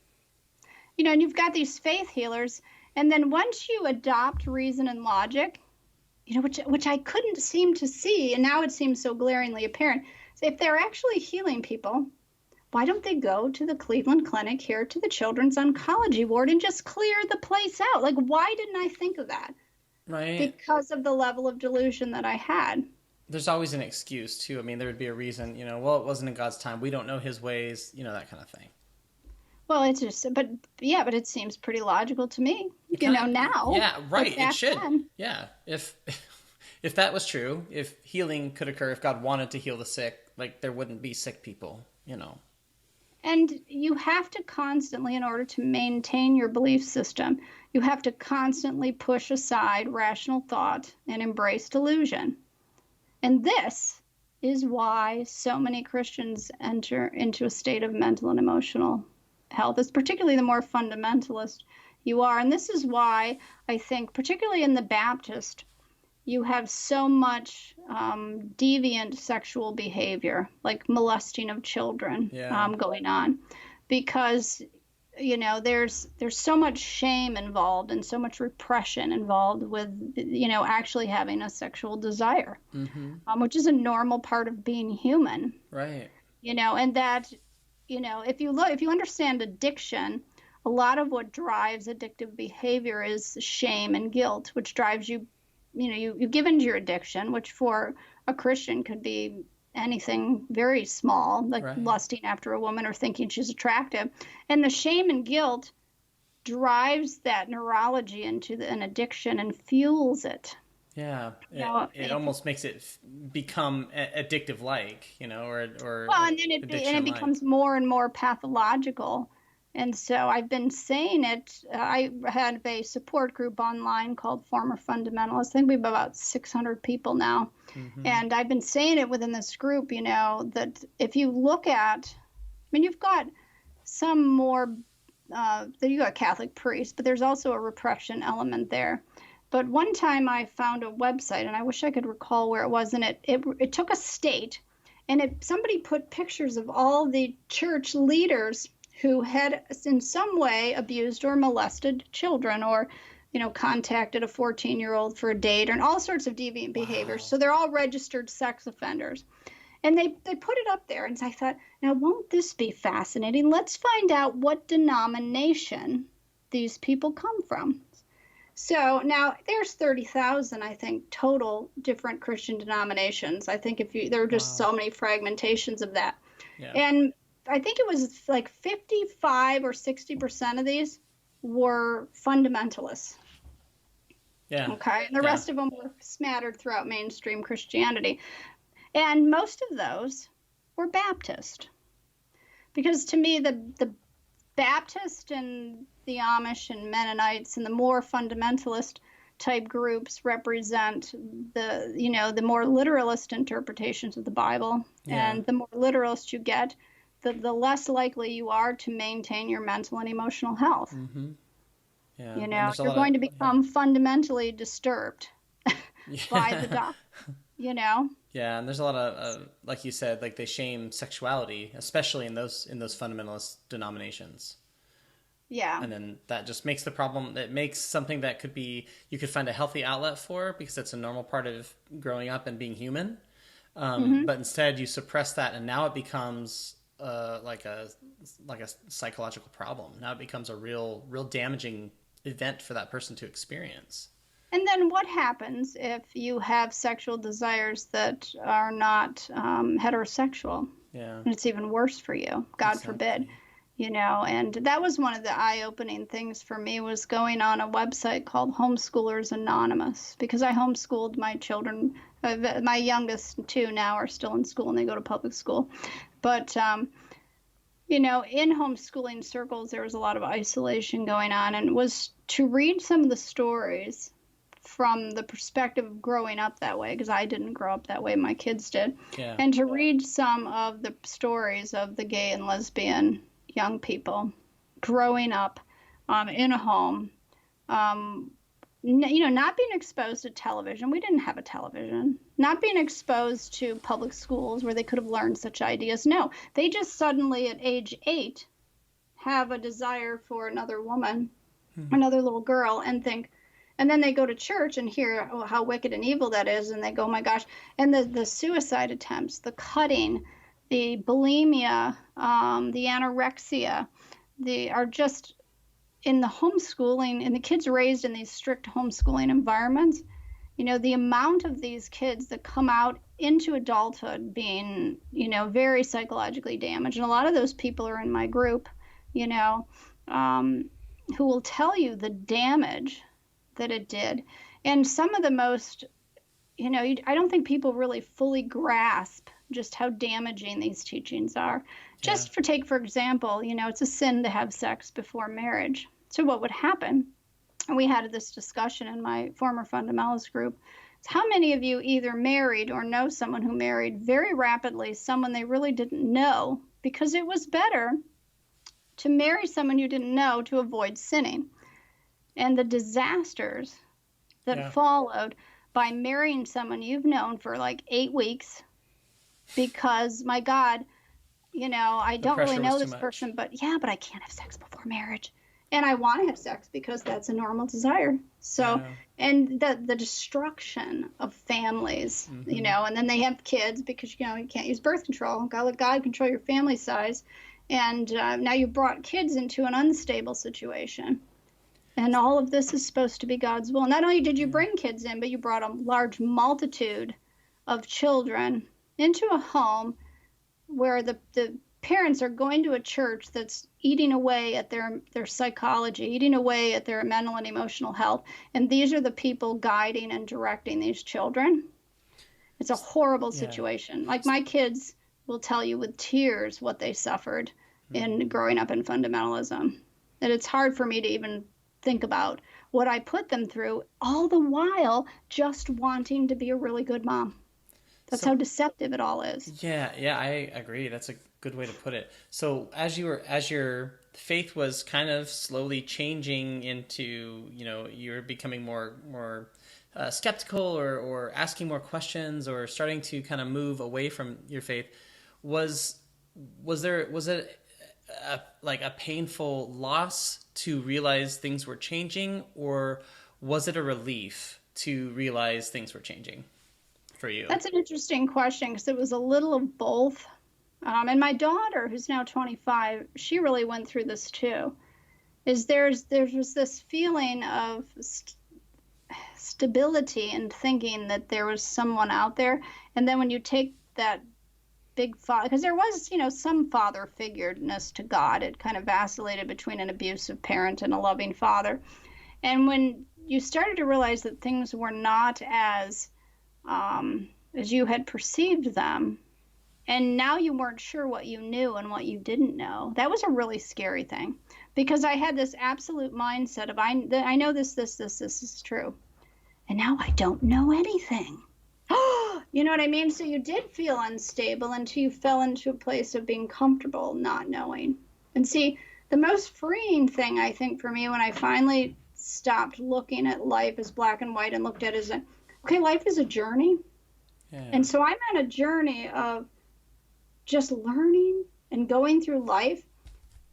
and you've got these faith healers. And then once you adopt reason and logic, which I couldn't seem to see, and now it seems so glaringly apparent. So if they're actually healing people, why don't they go to the Cleveland Clinic here to the Children's Oncology Ward and just clear the place out? Like, why didn't I think of that? Right. Because of the level of delusion that I had. There's always an excuse, too. There would be a reason, well, it wasn't in God's time. We don't know his ways, that kind of thing. Well, it's just, but it seems pretty logical to me, now. Yeah, right. It should. Then. Yeah. If that was true, if healing could occur, if God wanted to heal the sick, like there wouldn't be sick people, And you have to constantly, in order to maintain your belief system, you have to constantly push aside rational thought and embrace delusion. And this is why so many Christians enter into a state of mental and emotional health. It's particularly the more fundamentalist you are. And this is why I think, particularly in the Baptist, you have so much deviant sexual behavior, like molesting of children, going on. because there's so much shame involved and so much repression involved with actually having a sexual desire, which is a normal part of being human. Right. And that if you understand addiction, a lot of what drives addictive behavior is shame and guilt, which drives you. You give into your addiction, which for a Christian could be anything very small, like lusting after a woman or thinking she's attractive. And the shame and guilt drives that neurology into an addiction and fuels it. Yeah, it almost makes it become addictive, like, or well, and then it becomes more and more pathological. And so I've been saying it. I had a support group online called Former Fundamentalists. I think we have about 600 people now. And I've been saying it within this group, that if you look at, you've got some more, you got Catholic priests, but there's also a repression element there. But one time I found a website, and I wish I could recall where it was, and it took a state, and somebody put pictures of all the church leaders who had in some way abused or molested children, or contacted a 14-year-old for a date, and all sorts of deviant behaviors. So they're all registered sex offenders. And they put it up there, and I thought, now won't this be fascinating? Let's find out what denomination these people come from. So now there's 30,000, I think, total different Christian denominations. I think there are just so many fragmentations of that. Yeah. And I think it was like 55 or 60% of these were fundamentalists. Yeah. Okay. And the rest of them were smattered throughout mainstream Christianity. And most of those were Baptist. Because to me, the Baptist and the Amish and Mennonites and the more fundamentalist type groups represent the more literalist interpretations of the Bible. Yeah. And the more literalist you get, the less likely you are to maintain your mental and emotional health. Yeah. You're going to become fundamentally disturbed by the doctrine, Yeah, and there's a lot of, like you said, like they shame sexuality, especially in those fundamentalist denominations. Yeah. And then that just makes the problem, it makes something that you could find a healthy outlet for, because it's a normal part of growing up and being human. But instead you suppress that, and now it becomes like a psychological problem. Now it becomes a real damaging event for that person to experience. And then what happens if you have sexual desires that are not heterosexual? Yeah. And it's even worse for you, God forbid. And that was one of the eye-opening things for me, was going on a website called Homeschoolers Anonymous, because I homeschooled my children. My youngest two now are still in school, and they go to public school. But, in homeschooling circles, there was a lot of isolation going on, and it was to read some of the stories from the perspective of growing up that way, because I didn't grow up that way, my kids did. Yeah. And to read some of the stories of the gay and lesbian young people growing up in a home, not being exposed to television. We didn't have a television. Not being exposed to public schools where they could have learned such ideas. No, they just suddenly at age 8 have a desire for another woman, another little girl, and then they go to church and hear how wicked and evil that is, and they go, oh my gosh. And the suicide attempts, the cutting, the bulimia, the anorexia, they are just in the homeschooling, and the kids raised in these strict homeschooling environments. The amount of these kids that come out into adulthood being, very psychologically damaged. And a lot of those people are in my group, who will tell you the damage that it did. And some of the most, I don't think people really fully grasp just how damaging these teachings are. Just take for example, it's a sin to have sex before marriage. So what would happen, and we had this discussion in my former fundamentalist group, is how many of you either married or know someone who married very rapidly someone they really didn't know, because it was better to marry someone you didn't know to avoid sinning. And the disasters that followed by marrying someone you've known for like 8 weeks, because, my God, I The don't really pressure know was too this much. person, but I can't have sex before marriage. And I want to have sex because that's a normal desire. So, Yeah. and the destruction of families, and then they have kids because, you can't use birth control. God, let God control your family size. And now you brought kids into an unstable situation. And all of this is supposed to be God's will. Not only did you bring kids in, but you brought a large multitude of children into a home where the parents are going to a church that's eating away at their psychology, eating away at their mental and emotional health. And these are the people guiding and directing these children. It's a horrible situation. Like my kids will tell you with tears what they suffered in growing up in fundamentalism. And it's hard for me to even think about what I put them through, all the while just wanting to be a really good mom. That's how deceptive it all is. Yeah, I agree. That's a good way to put it. So as your faith was kind of slowly changing into, you're becoming more skeptical or asking more questions or starting to kind of move away from your faith, was it a painful loss to realize things were changing, or was it a relief to realize things were changing for you? That's an interesting question because it was a little of both. And my daughter, who's now 25, she really went through this too. There's this feeling of stability and thinking that there was someone out there, and then when you take that big father, because there was some father figureness to God, it kind of vacillated between an abusive parent and a loving father, and when you started to realize that things were not as you had perceived them, and now you weren't sure what you knew and what you didn't know, that was a really scary thing, because I had this absolute mindset of I know this is true, and now I don't know anything. You know what I mean? So you did feel unstable until you fell into a place of being comfortable not knowing. And see, the most freeing thing, I think, for me, when I finally stopped looking at life as black and white and looked at it as okay, life is a journey. Yeah. And so I'm on a journey of just learning and going through life.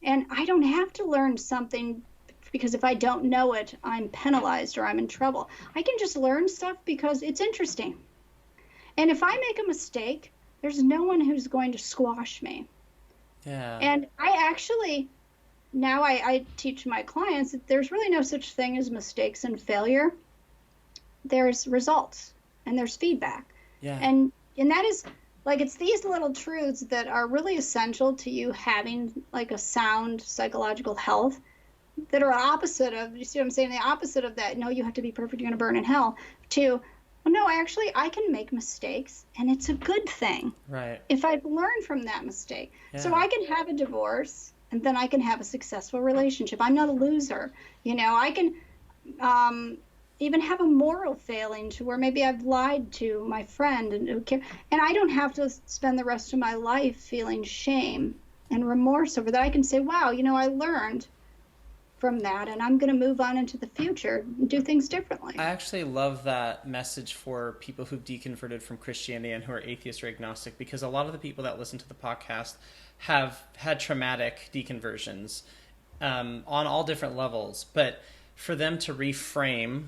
And I don't have to learn something because if I don't know it, I'm penalized or I'm in trouble. I can just learn stuff because it's interesting. And if I make a mistake, there's no one who's going to squash me. Yeah. And I actually, now I teach my clients that there's really no such thing as mistakes and failure. There's results and there's feedback. Yeah. And that is, like, it's these little truths that are really essential to you having, like, a sound psychological health that are opposite of, you see what I'm saying? The opposite of that, no, you have to be perfect, you're going to burn in hell, to, well, no, I can make mistakes, and it's a good thing. Right. If I've learned from that mistake. Yeah. So I can have a divorce, and then I can have a successful relationship. I'm not a loser. I can even have a moral failing to where maybe I've lied to my friend, and I don't have to spend the rest of my life feeling shame and remorse over that. I can say, wow, I learned from that, and I'm going to move on into the future and do things differently. I actually love that message for people who've deconverted from Christianity and who are atheist or agnostic, because a lot of the people that listen to the podcast have had traumatic deconversions on all different levels. But for them to reframe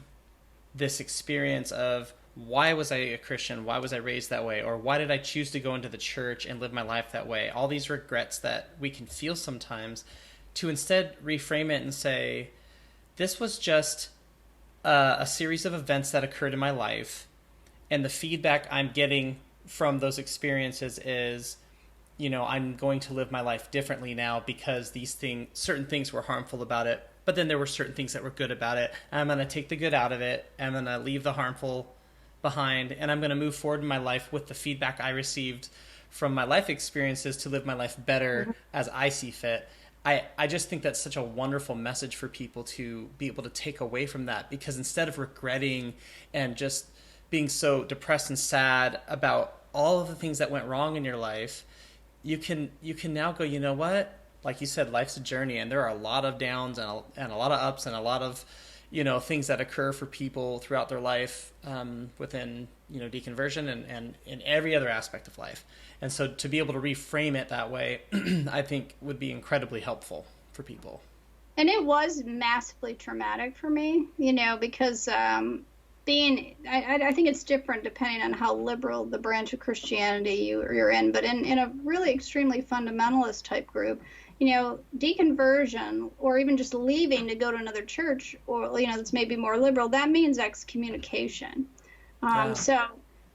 this experience of, why was I a Christian? Why was I raised that way? Or why did I choose to go into the church and live my life that way? All these regrets that we can feel sometimes, to instead reframe it and say, this was just a series of events that occurred in my life, and the feedback I'm getting from those experiences is, I'm going to live my life differently now because certain things were harmful about it, but then there were certain things that were good about it. I'm going to take the good out of it. I'm going to leave the harmful behind, and I'm going to move forward in my life with the feedback I received from my life experiences to live my life better as I see fit. I just think that's such a wonderful message for people to be able to take away from that, because instead of regretting and just being so depressed and sad about all of the things that went wrong in your life, you can now go, you know what? Like you said, life's a journey, and there are a lot of downs and a lot of ups and a lot of, things that occur for people throughout their life within, deconversion and in every other aspect of life. And so to be able to reframe it that way, I think would be incredibly helpful for people. And it was massively traumatic for me, because I think it's different depending on how liberal the branch of Christianity you're in. But in a really extremely fundamentalist type group, deconversion or even just leaving to go to another church or, that's maybe more liberal, that means excommunication. So,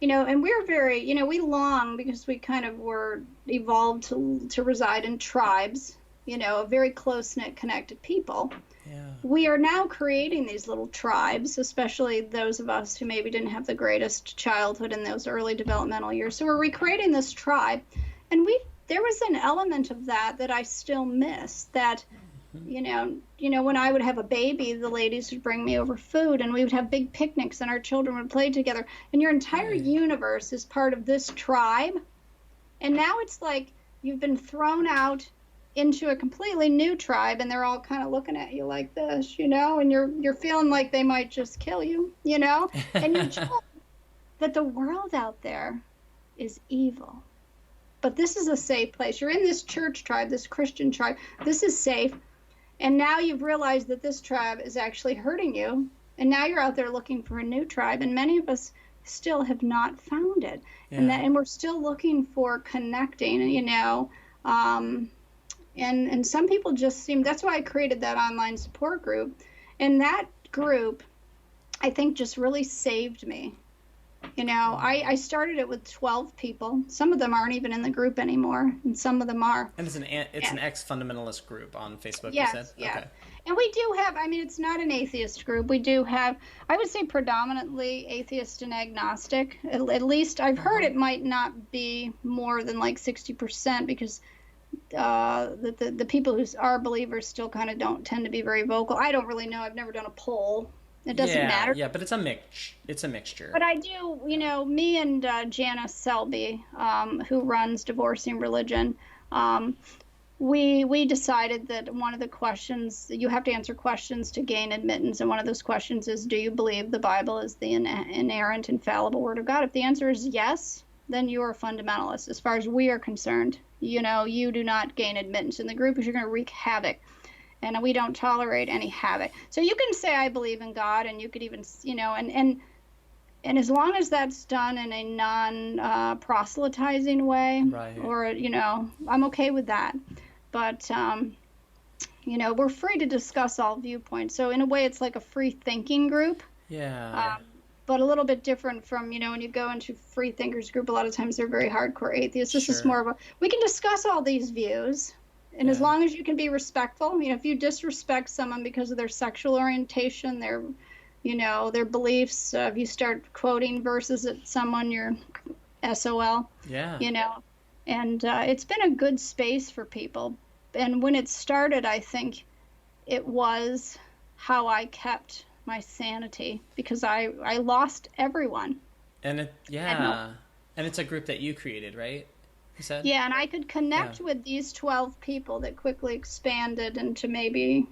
and we're very, we long because we kind of were evolved to reside in tribes, a very close-knit, connected people. Yeah. We are now creating these little tribes, especially those of us who maybe didn't have the greatest childhood in those early developmental years. So we're recreating this tribe, and there was an element of that I still miss. That, when I would have a baby, the ladies would bring me over food, and we would have big picnics, and our children would play together. And your entire universe is part of this tribe. And now it's like you've been thrown out into a completely new tribe, and they're all kind of looking at you like this, and you're feeling like they might just kill you, and you're told that the world out there is evil. But this is a safe place. You're in this church tribe, this Christian tribe. This is safe. And now you've realized that this tribe is actually hurting you. And now you're out there looking for a new tribe. And many of us still have not found it. Yeah. And we're still looking for connecting, and some people just that's why I created that online support group. And that group, I think, just really saved me. I started it with 12 people. Some of them aren't even in the group anymore, and some of them are. And it's an ex-fundamentalist group on Facebook, yes, you said? Yeah. Okay. And we do have, it's not an atheist group. We do have, I would say, predominantly atheist and agnostic. At least I've heard it might not be more than like 60% because the people who are believers still kind of don't tend to be very vocal. I don't really know. I've never done a poll. It doesn't matter. Yeah, but it's a mixture. But I do, me and Janice Selby, who runs Divorcing Religion, we decided that one of the questions, you have to answer questions to gain admittance, and one of those questions is, do you believe the Bible is the inerrant, infallible Word of God? If the answer is yes, then you're a fundamentalist. As far as we are concerned, you do not gain admittance in the group because you're going to wreak havoc. And we don't tolerate any havoc. So you can say, I believe in God, and you could even, and as long as that's done in a non-proselytizing way, right. Or, I'm okay with that. But, we're free to discuss all viewpoints. So in a way, it's like a free thinking group. Yeah. But a little bit different from, when you go into free thinkers group, a lot of times they're very hardcore atheists. This is more of we can discuss all these views. And as long as you can be respectful, if you disrespect someone because of their sexual orientation, their beliefs, if you start quoting verses at someone, you're SOL. Yeah. And it's been a good space for people. And when it started, I think it was how I kept my sanity because I lost everyone. And and it's a group that you created, right? Said? Yeah, and I could connect with these 12 people that quickly expanded into maybe,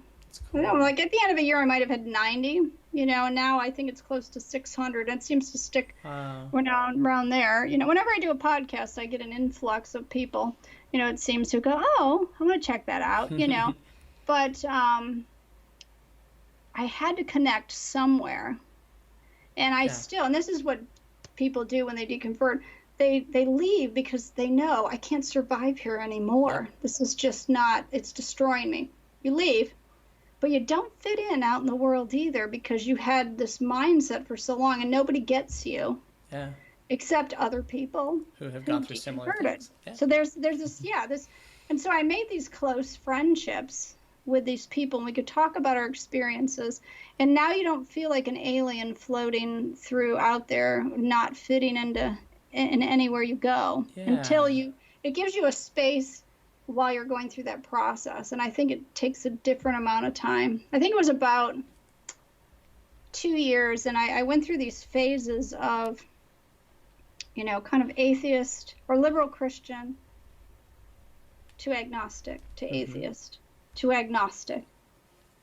cool. I don't know, like at the end of a year I might have had 90, and now I think it's close to 600. It seems to stick around there. Whenever I do a podcast, I get an influx of people. It seems to go, oh, I'm going to check that out, But I had to connect somewhere. And I still, and this is what people do when they deconvert, They leave because they know I can't survive here anymore. Yep. This is just not, it's destroying me. You leave, but you don't fit in out in the world either because you had this mindset for so long and nobody gets you. Yeah. Except other people who have gone through similar things. Yeah. So there's this, and so I made these close friendships with these people and we could talk about our experiences. And now you don't feel like an alien floating through out there, not fitting into in anywhere you go until it gives you a space while you're going through that process. And I think it takes a different amount of time. I think it was about 2 years, and I went through these phases of, kind of atheist or liberal Christian to agnostic to atheist to agnostic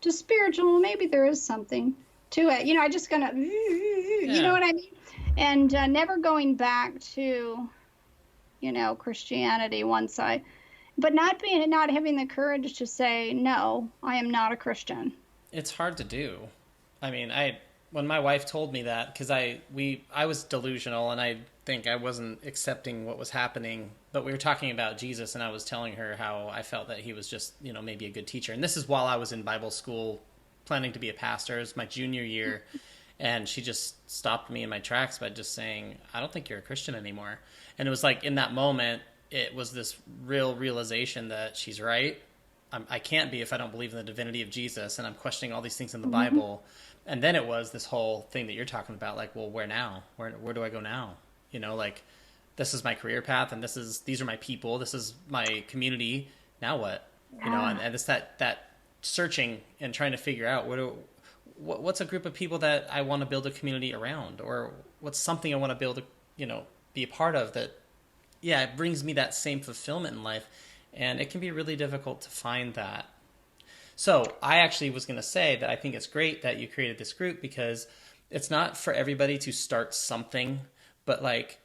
to spiritual. Maybe there is something, to it. I just gonna, you know what I mean? And never going back to, Christianity but not having the courage to say, no, I am not a Christian. It's hard to do. I mean, when my wife told me that, because I was delusional and I think I wasn't accepting what was happening, but we were talking about Jesus and I was telling her how I felt that he was just, maybe a good teacher. And this is while I was in Bible school planning to be a pastor. It was my junior year. And she just stopped me in my tracks by just saying, I don't think you're a Christian anymore. And it was like in that moment, it was this real realization that she's right. I can't be if I don't believe in the divinity of Jesus, and I'm questioning all these things in the Bible. And then it was this whole thing that you're talking about, like, well, where now? Where do I go now? Like, this is my career path, and these are my people, this is my community. Now what? Yeah. And it's that searching and trying to figure out what's a group of people that I want to build a community around, or what's something I want to build, be a part of that. Yeah, it brings me that same fulfillment in life. And it can be really difficult to find that. So I actually was going to say that I think it's great that you created this group, because it's not for everybody to start something, but like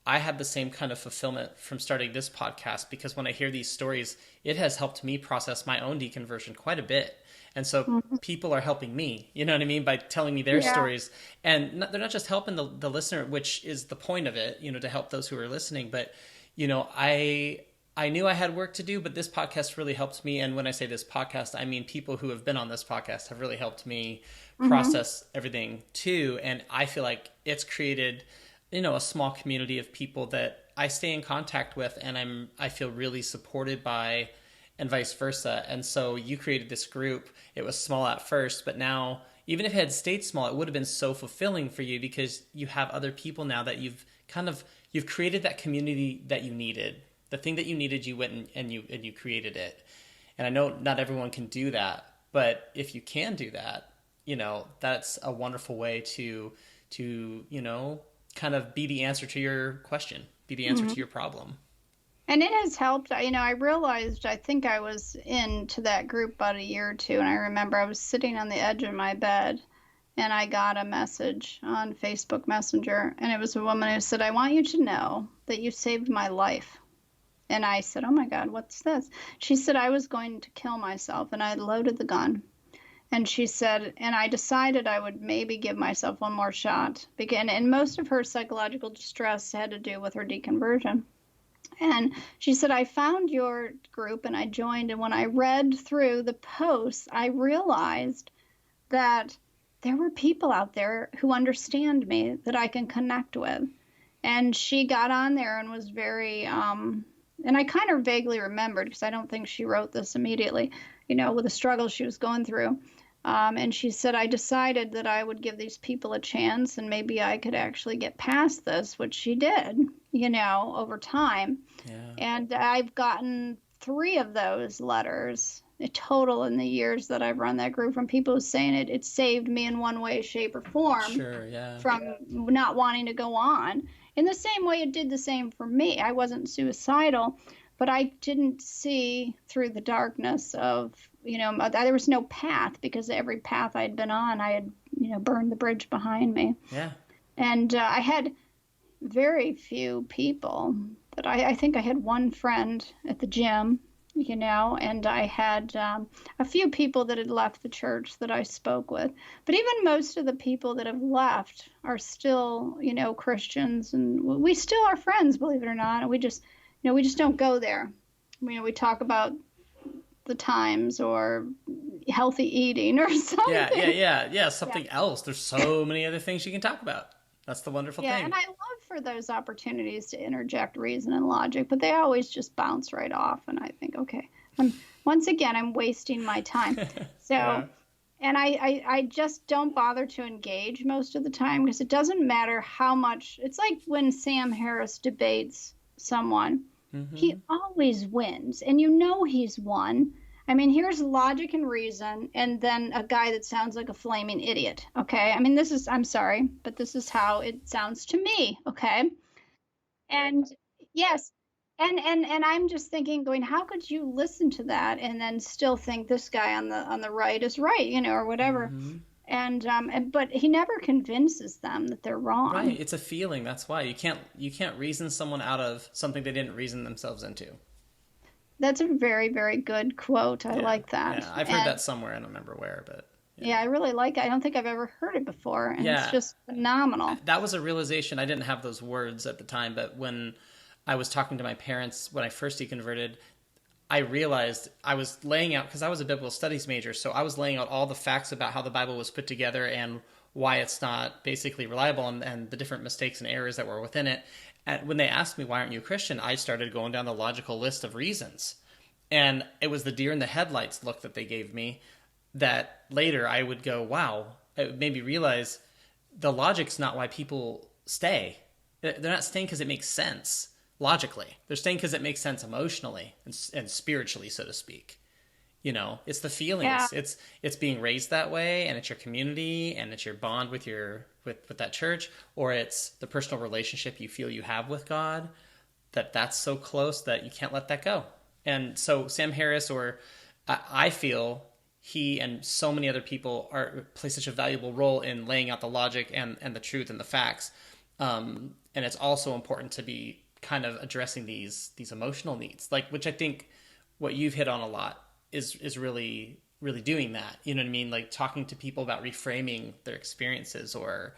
I had the same kind of fulfillment from starting this podcast, because when I hear these stories, it has helped me process my own deconversion quite a bit. And so people are helping me, you know what I mean, by telling me their stories. And they're not just helping the listener, which is the point of it, to help those who are listening. But, I knew I had work to do, but this podcast really helped me. And when I say this podcast, I mean people who have been on this podcast have really helped me process everything too. And I feel like it's created, a small community of people that I stay in contact with, and I feel really supported by, and vice versa. And so you created this group. It was small at first, but now, even if it had stayed small, it would have been so fulfilling for you, because you have other people now that you've created that community that you needed. The thing that you needed, you went and you created it. And I know not everyone can do that, but if you can do that, that's a wonderful way to kind of be the answer to your question, be the answer to your problem. And it has helped. I realized, I think I was into that group about a year or two, and I remember I was sitting on the edge of my bed, and I got a message on Facebook Messenger, and it was a woman who said, I want you to know that you saved my life. And I said, oh my God, what's this? She said, I was going to kill myself, and I loaded the gun. And she said, and I decided I would maybe give myself one more shot. And most of her psychological distress had to do with her deconversion. And she said, I found your group and I joined. And when I read through the posts, I realized that there were people out there who understand me, that I can connect with. And she got on there and was very, and I kind of vaguely remembered, because I don't think she wrote this immediately, with the struggle she was going through. And she said, I decided that I would give these people a chance, and maybe I could actually get past this, which she did, over time. Yeah. And I've gotten 3 of those letters total in the years that I've run that group, from people saying it saved me in one way, shape, or form. Sure, yeah. From not wanting to go on. In the same way it did the same for me. I wasn't suicidal, but I didn't see through the darkness of, there was no path, because every path I'd been on, I had, burned the bridge behind me. Yeah. And I had very few people, but I think I had one friend at the gym, and I had a few people that had left the church that I spoke with. But even most of the people that have left are still, Christians, and we still are friends, believe it or not. We just don't go there. We talk about the times or healthy eating or something. Yeah. Something else. There's so many other things you can talk about. That's the wonderful thing. Yeah, and I love for those opportunities to interject reason and logic, but they always just bounce right off. And I think, okay, once again, I'm wasting my time. So, Yeah. And I just don't bother to engage most of the time, because it doesn't matter how much. It's like when Sam Harris debates someone, he always wins, and he's won. I mean, here's logic and reason, and then a guy that sounds like a flaming idiot, okay? I mean, I'm sorry, but this is how it sounds to me, okay? And yes, and I'm just going, how could you listen to that and then still think this guy on the right is right, or whatever? But he never convinces them that they're wrong. Right. It's a feeling. That's why you can't reason someone out of something they didn't reason themselves into. That's a very, very good quote. I like that. Yeah, I've heard that somewhere. I don't remember where, but yeah, I really like it. I don't think I've ever heard it before, and it's just phenomenal. That was a realization. I didn't have those words at the time, but when I was talking to my parents when I first deconverted, I realized I was laying out, because I was a biblical studies major, so I was laying out all the facts about how the Bible was put together and why it's not basically reliable, and the different mistakes and errors that were within it. And when they asked me, why aren't you a Christian? I started going down the logical list of reasons. And it was the deer in the headlights look that they gave me that later I would go, wow, it made me realize the logic's not why people stay. They're not staying because it makes sense logically. They're staying because it makes sense emotionally and spiritually, so to speak. You know, it's the feelings. Yeah. It's being raised that way, and it's your community, and it's your bond with with that church, or it's the personal relationship you feel you have with God, that's so close that you can't let that go. And so Sam Harris, or I feel he and so many other people play such a valuable role in laying out the logic and the truth and the facts. And it's also important to be kind of addressing these emotional needs, like, which I think what you've hit on a lot is really, really doing that. You know what I mean? Like talking to people about reframing their experiences, or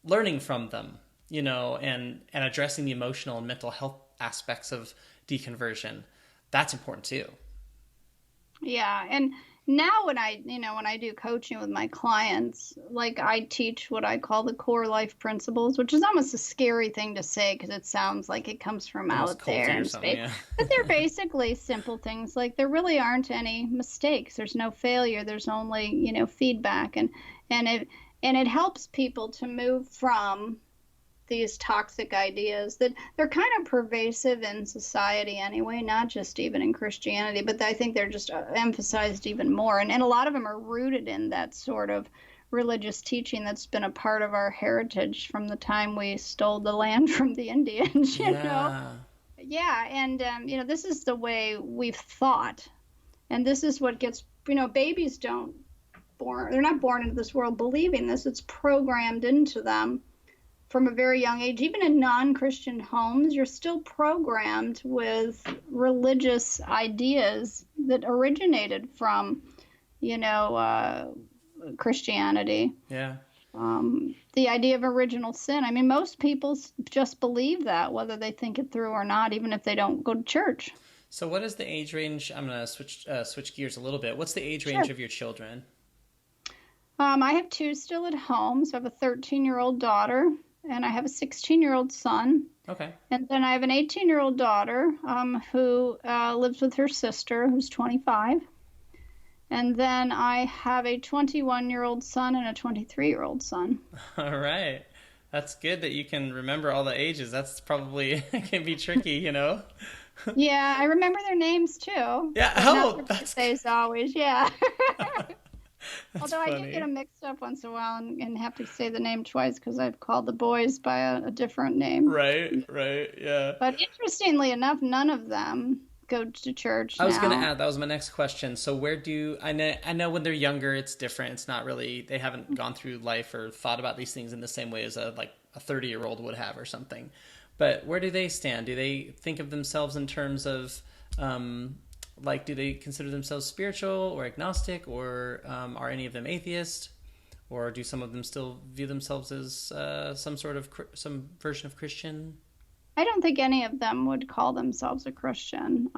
learning from them, you know, and addressing the emotional and mental health aspects of deconversion. That's important too. Yeah. And now when I do coaching with my clients, like I teach what I call the core life principles, which is almost a scary thing to say because it sounds like it comes from out there in space. Yeah. But they're basically simple things. Like there really aren't any mistakes. There's no failure. There's only, feedback. And it helps people to move from these toxic ideas that they're kind of pervasive in society anyway, not just even in Christianity, but I think they're just emphasized even more. And a lot of them are rooted in that sort of religious teaching that's been a part of our heritage from the time we stole the land from the Indians, you know? Yeah. And, this is the way we've thought. And this is what gets, babies they're not born into this world believing this. It's programmed into them from a very young age. Even in non-Christian homes, you're still programmed with religious ideas that originated from, Christianity. Yeah. The idea of original sin. I mean, most people just believe that, whether they think it through or not, even if they don't go to church. So what is the age range? I'm going to switch gears a little bit. What's the age range of your children? I have two still at home. So I have a 13-year-old daughter, and I have a 16-year-old son. Okay. And then I have an 18-year-old daughter who lives with her sister, who's 25. And then I have a 21-year-old son and a 23-year-old son. All right. That's good that you can remember all the ages. That's probably can be tricky, Yeah, I remember their names too. Yeah. Oh, that's birthdays always. Yeah. That's Although funny. I do get them mixed up once in a while and have to say the name twice because I've called the boys by a different name. Right, yeah. But interestingly enough, none of them go to church I was going to add, that was my next question. So I know when they're younger, it's different. It's not really, they haven't gone through life or thought about these things in the same way as a 30-year-old would have or something. But where do they stand? Do they think of themselves in terms of... do they consider themselves spiritual or agnostic, or are any of them atheist, or do some of them still view themselves as some version of Christian? I don't think any of them would call themselves a Christian.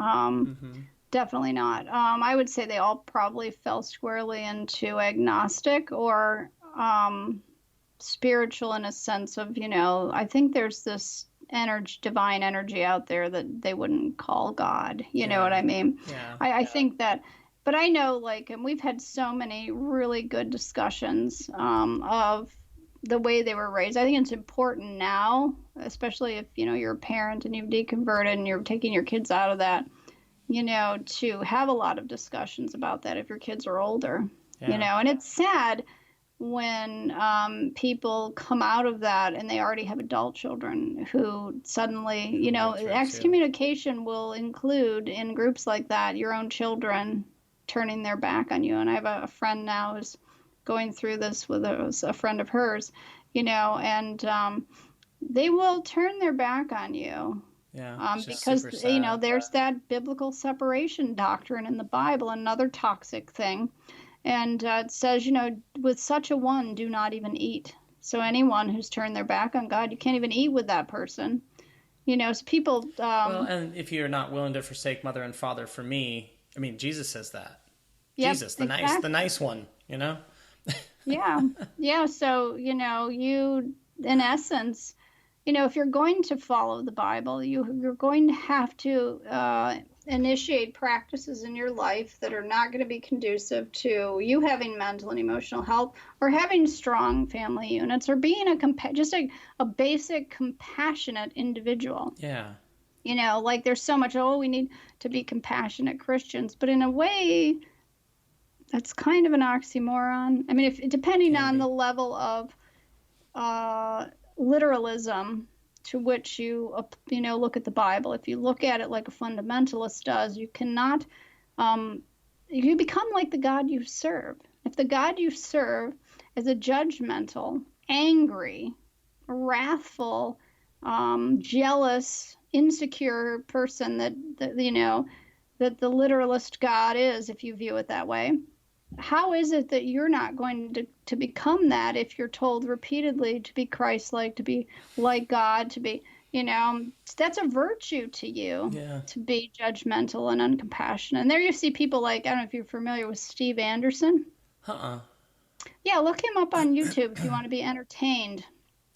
Definitely not. I would say they all probably fell squarely into agnostic or spiritual in a sense of, I think there's this divine energy out there that they wouldn't call God. You know what I mean? Yeah. I think that, but I know and we've had so many really good discussions of the way they were raised. I think it's important now, especially if, you're a parent and you've deconverted and you're taking your kids out of that, to have a lot of discussions about that if your kids are older, and it's sad when people come out of that and they already have adult children who suddenly, excommunication will include in groups like that your own children turning their back on you. And I have a friend now who's going through this with a friend of hers, and they will turn their back on you. Yeah, it's just Because, super sad. there's that biblical separation doctrine in the Bible, another toxic thing. And it says, with such a one, do not even eat. So anyone who's turned their back on God, you can't even eat with that person. So people. Well, and if you're not willing to forsake mother and father for me, I mean, Jesus says that. Yep, Jesus, the exactly. nice one, Yeah. Yeah. So, you, in essence, if you're going to follow the Bible, you're going to have to initiate practices in your life that are not going to be conducive to you having mental and emotional health, or having strong family units, or being just a basic compassionate individual. Yeah. Like there's so much, we need to be compassionate Christians, but in a way, that's kind of an oxymoron. I mean, depending on the level of literalism to which you look at the Bible. If you look at it like a fundamentalist does, you cannot you become like the God you serve. If the God you serve is a judgmental, angry, wrathful, jealous, insecure person that the literalist God is, if you view it that way, how is it that you're not going to become that if you're told repeatedly to be Christ-like, to be like God, to be, that's a virtue to you, to be judgmental and uncompassionate. And there you see people like, I don't know if you're familiar with Steve Anderson. Yeah, look him up on YouTube if you want to be entertained.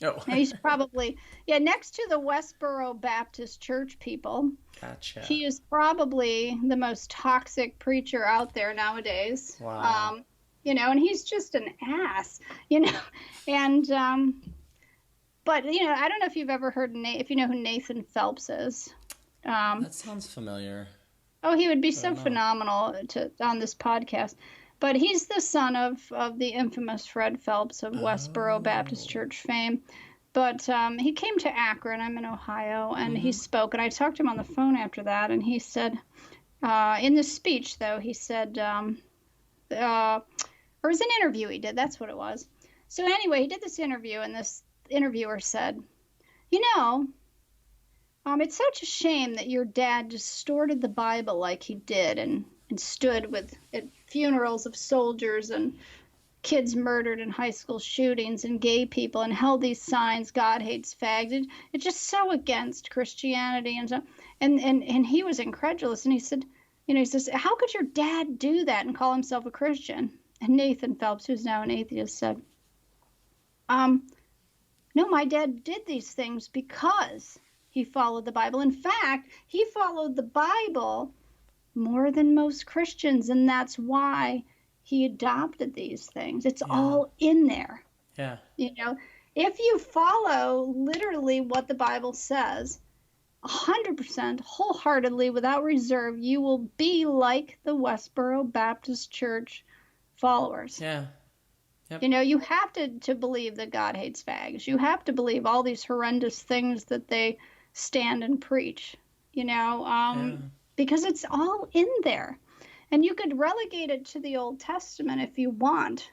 Oh. He's probably, next to the Westboro Baptist Church people. Gotcha. He is probably the most toxic preacher out there nowadays. Wow. And he's just an ass, and, but, I don't know if you've ever heard, if you know who Nathan Phelps is. That sounds familiar. Oh, he would be so phenomenal on this podcast. But he's the son of the infamous Fred Phelps of Westboro Baptist Church fame. But he came to Akron. I'm in Ohio, and he spoke. And I talked to him on the phone after that, and he said, in this speech, though, he said, or it was an interview he did. That's what it was. So anyway, he did this interview, and this interviewer said, it's such a shame that your dad distorted the Bible like he did and stood at funerals of soldiers and kids murdered in high school shootings and gay people and held these signs, God hates fags. It's just so against Christianity and so. And he was incredulous, and he said, he says, how could your dad do that and call himself a Christian? And Nathan Phelps, who's now an atheist, said, no, my dad did these things because he followed the Bible. In fact, he followed the Bible more than most Christians, and that's why he adopted these things. It's all in there. Yeah. If you follow literally what the Bible says, 100%, wholeheartedly, without reserve, you will be like the Westboro Baptist Church followers. Yeah. Yep. You have to believe that God hates fags. You have to believe all these horrendous things that they stand and preach, because it's all in there. And you could relegate it to the Old Testament if you want,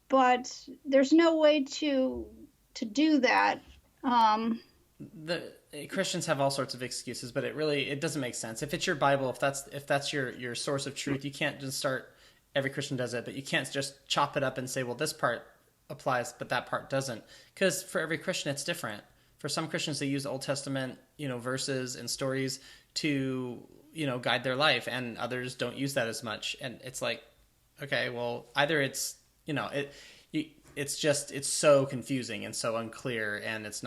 but there's no way to do that. The Christians have all sorts of excuses, but it doesn't make sense. If it's your Bible, if that's your source of truth, you can't just start. Every Christian does it, but you can't just chop it up and say, well, this part applies, but that part doesn't. Because for every Christian, it's different. For some Christians, they use Old Testament, verses and stories to, guide their life, and others don't use that as much. And it's like, okay, well, either it's, it's so confusing and so unclear, and it's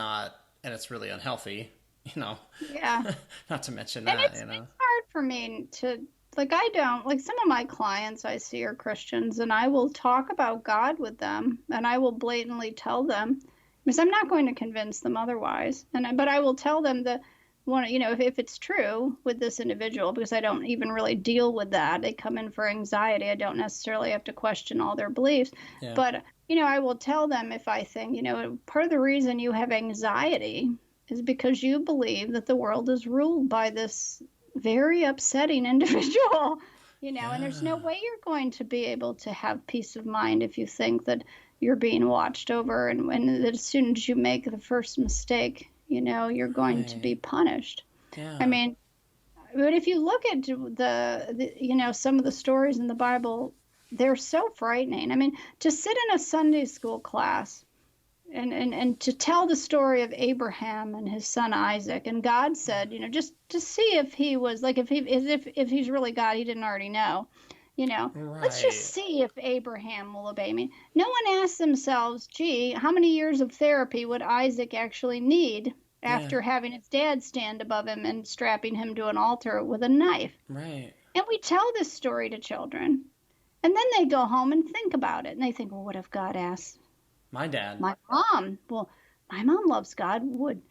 really unhealthy, Yeah. Not to mention and that, it's hard for me to. I don't, some of my clients I see are Christians, and I will talk about God with them, and I will blatantly tell them, because I'm not going to convince them otherwise. But I will tell them that, if it's true with this individual, because I don't even really deal with that. They come in for anxiety. I don't necessarily have to question all their beliefs. Yeah. But, I will tell them if I think, part of the reason you have anxiety is because you believe that the world is ruled by this very upsetting individual, And there's no Yeah. way you're going to be able to have peace of mind if you think that you're being watched over, and that as soon as you make the first mistake, you're going to Right. be punished. I Yeah. mean, but if you look at some of the stories in the Bible, they're so frightening. I mean, to sit in a Sunday school class and to tell the story of Abraham and his son Isaac, and God said, just to see if he was like, if he's really God, he didn't already know, let's just Right. see if Abraham will obey me. No one asked themselves, gee, how many years of therapy would Isaac actually need Yeah. after having his dad stand above him and strapping him to an altar with a knife? Right. And we tell this story to children, and then they go home and think about it, and they think, well, what if God asked My dad. my mom? Well, my mom loves God. Would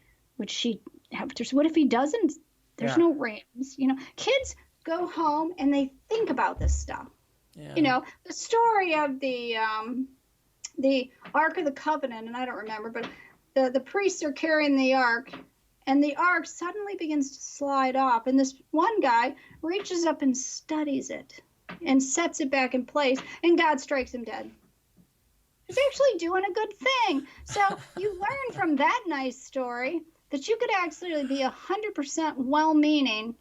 she have to? What if he doesn't? There's Yeah. no rams. Kids go home and they think about this stuff. Yeah. The story of the Ark of the Covenant, and I don't remember, but the priests are carrying the ark, and the ark suddenly begins to slide off, and this one guy reaches up and studies it and sets it back in place, and God strikes him dead. He's actually doing a good thing. So you learn from that nice story that you could actually be 100% well-meaning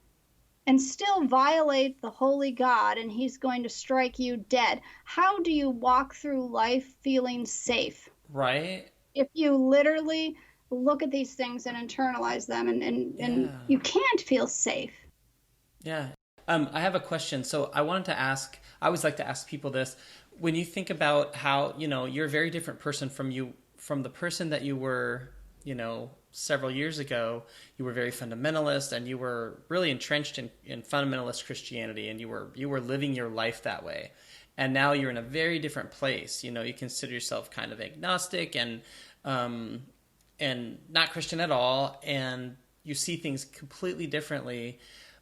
and still violate the holy God, and he's going to strike you dead. How do you walk through life feeling safe Right. if you literally look at these things and internalize them, and Yeah. you can't feel safe? Yeah. I have a question. So I wanted to ask, I always like to ask people this. When you think about how, you're a very different person from the person that you were, several years ago. You were very fundamentalist, and you were really entrenched in fundamentalist Christianity, and you were living your life that way. And now you're in a very different place. You consider yourself kind of agnostic and not Christian at all, and you see things completely differently.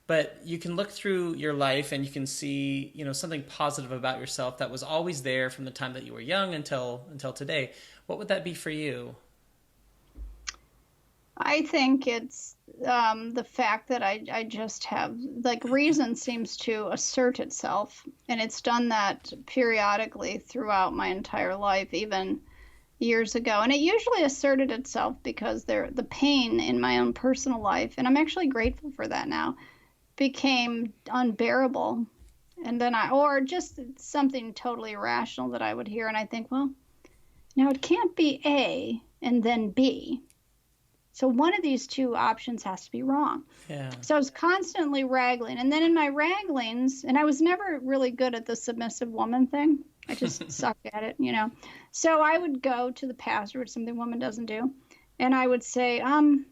But you can look through your life and you can see, something positive about yourself that was always there from the time that you were young until today. What would that be for you? I think it's the fact that I just have, like, reason seems to assert itself, and it's done that periodically throughout my entire life, even years ago. And it usually asserted itself because the pain in my own personal life, and I'm actually grateful for that now, became unbearable. And then or just something totally irrational that I would hear, and I think, well, now it can't be A and then B. So one of these two options has to be wrong. Yeah. So I was constantly wrangling. And then in my wranglings, and I was never really good at the submissive woman thing. I just sucked at it. So I would go to the pastor, which something woman doesn't do. And I would say, I don't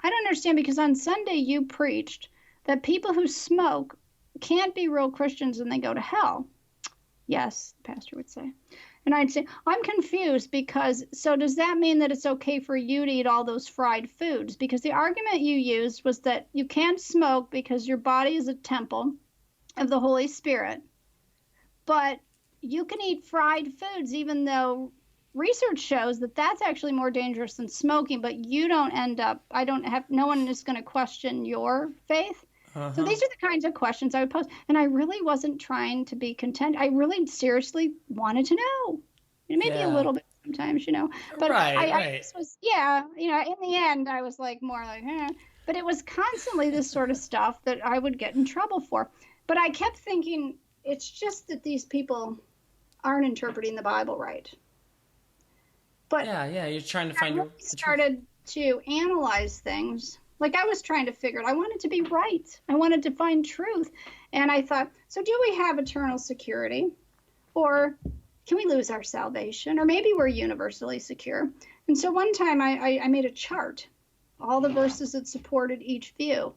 understand, because on Sunday you preached that people who smoke can't be real Christians and they go to hell. Yes, the pastor would say. And I'd say, I'm confused, because so does that mean that it's okay for you to eat all those fried foods? Because the argument you used was that you can't smoke because your body is a temple of the Holy Spirit. But you can eat fried foods, even though research shows that that's actually more dangerous than smoking, but you don't end up, no one is going to question your faith. So these are the kinds of questions I would pose. And I really wasn't trying to be content. I really seriously wanted to know. Maybe a little bit sometimes, But I just was, in the end, I was like more like, But it was constantly this sort of stuff that I would get in trouble for. But I kept thinking, it's just that these people aren't interpreting the Bible right. But yeah, you're trying to find I really started to analyze things. Like, I was trying to figure it. I wanted to be right. I wanted to find truth. And I thought, so do we have eternal security? Or can we lose our salvation? Or maybe we're universally secure. And so one time I made a chart, all the verses that supported each view.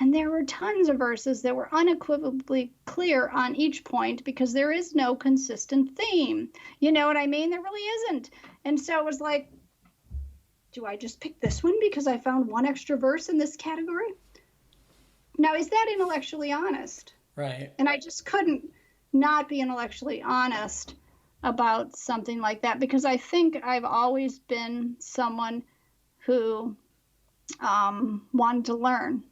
And there were tons of verses that were unequivocally clear on each point, because there is no consistent theme. You know what I mean? There really isn't. And so it was like, do I just pick this one because I found one extra verse in this category? Now, is that intellectually honest? Right. And I just couldn't not be intellectually honest about something like that, because I think I've always been someone who wanted to learn.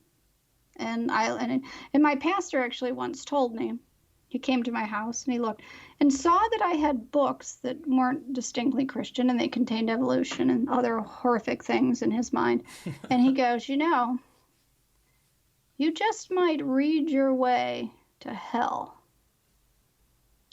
And and my pastor actually once told me, he came to my house and he looked and saw that I had books that weren't distinctly Christian and they contained evolution and other horrific things in his mind. And he goes, you just might read your way to hell.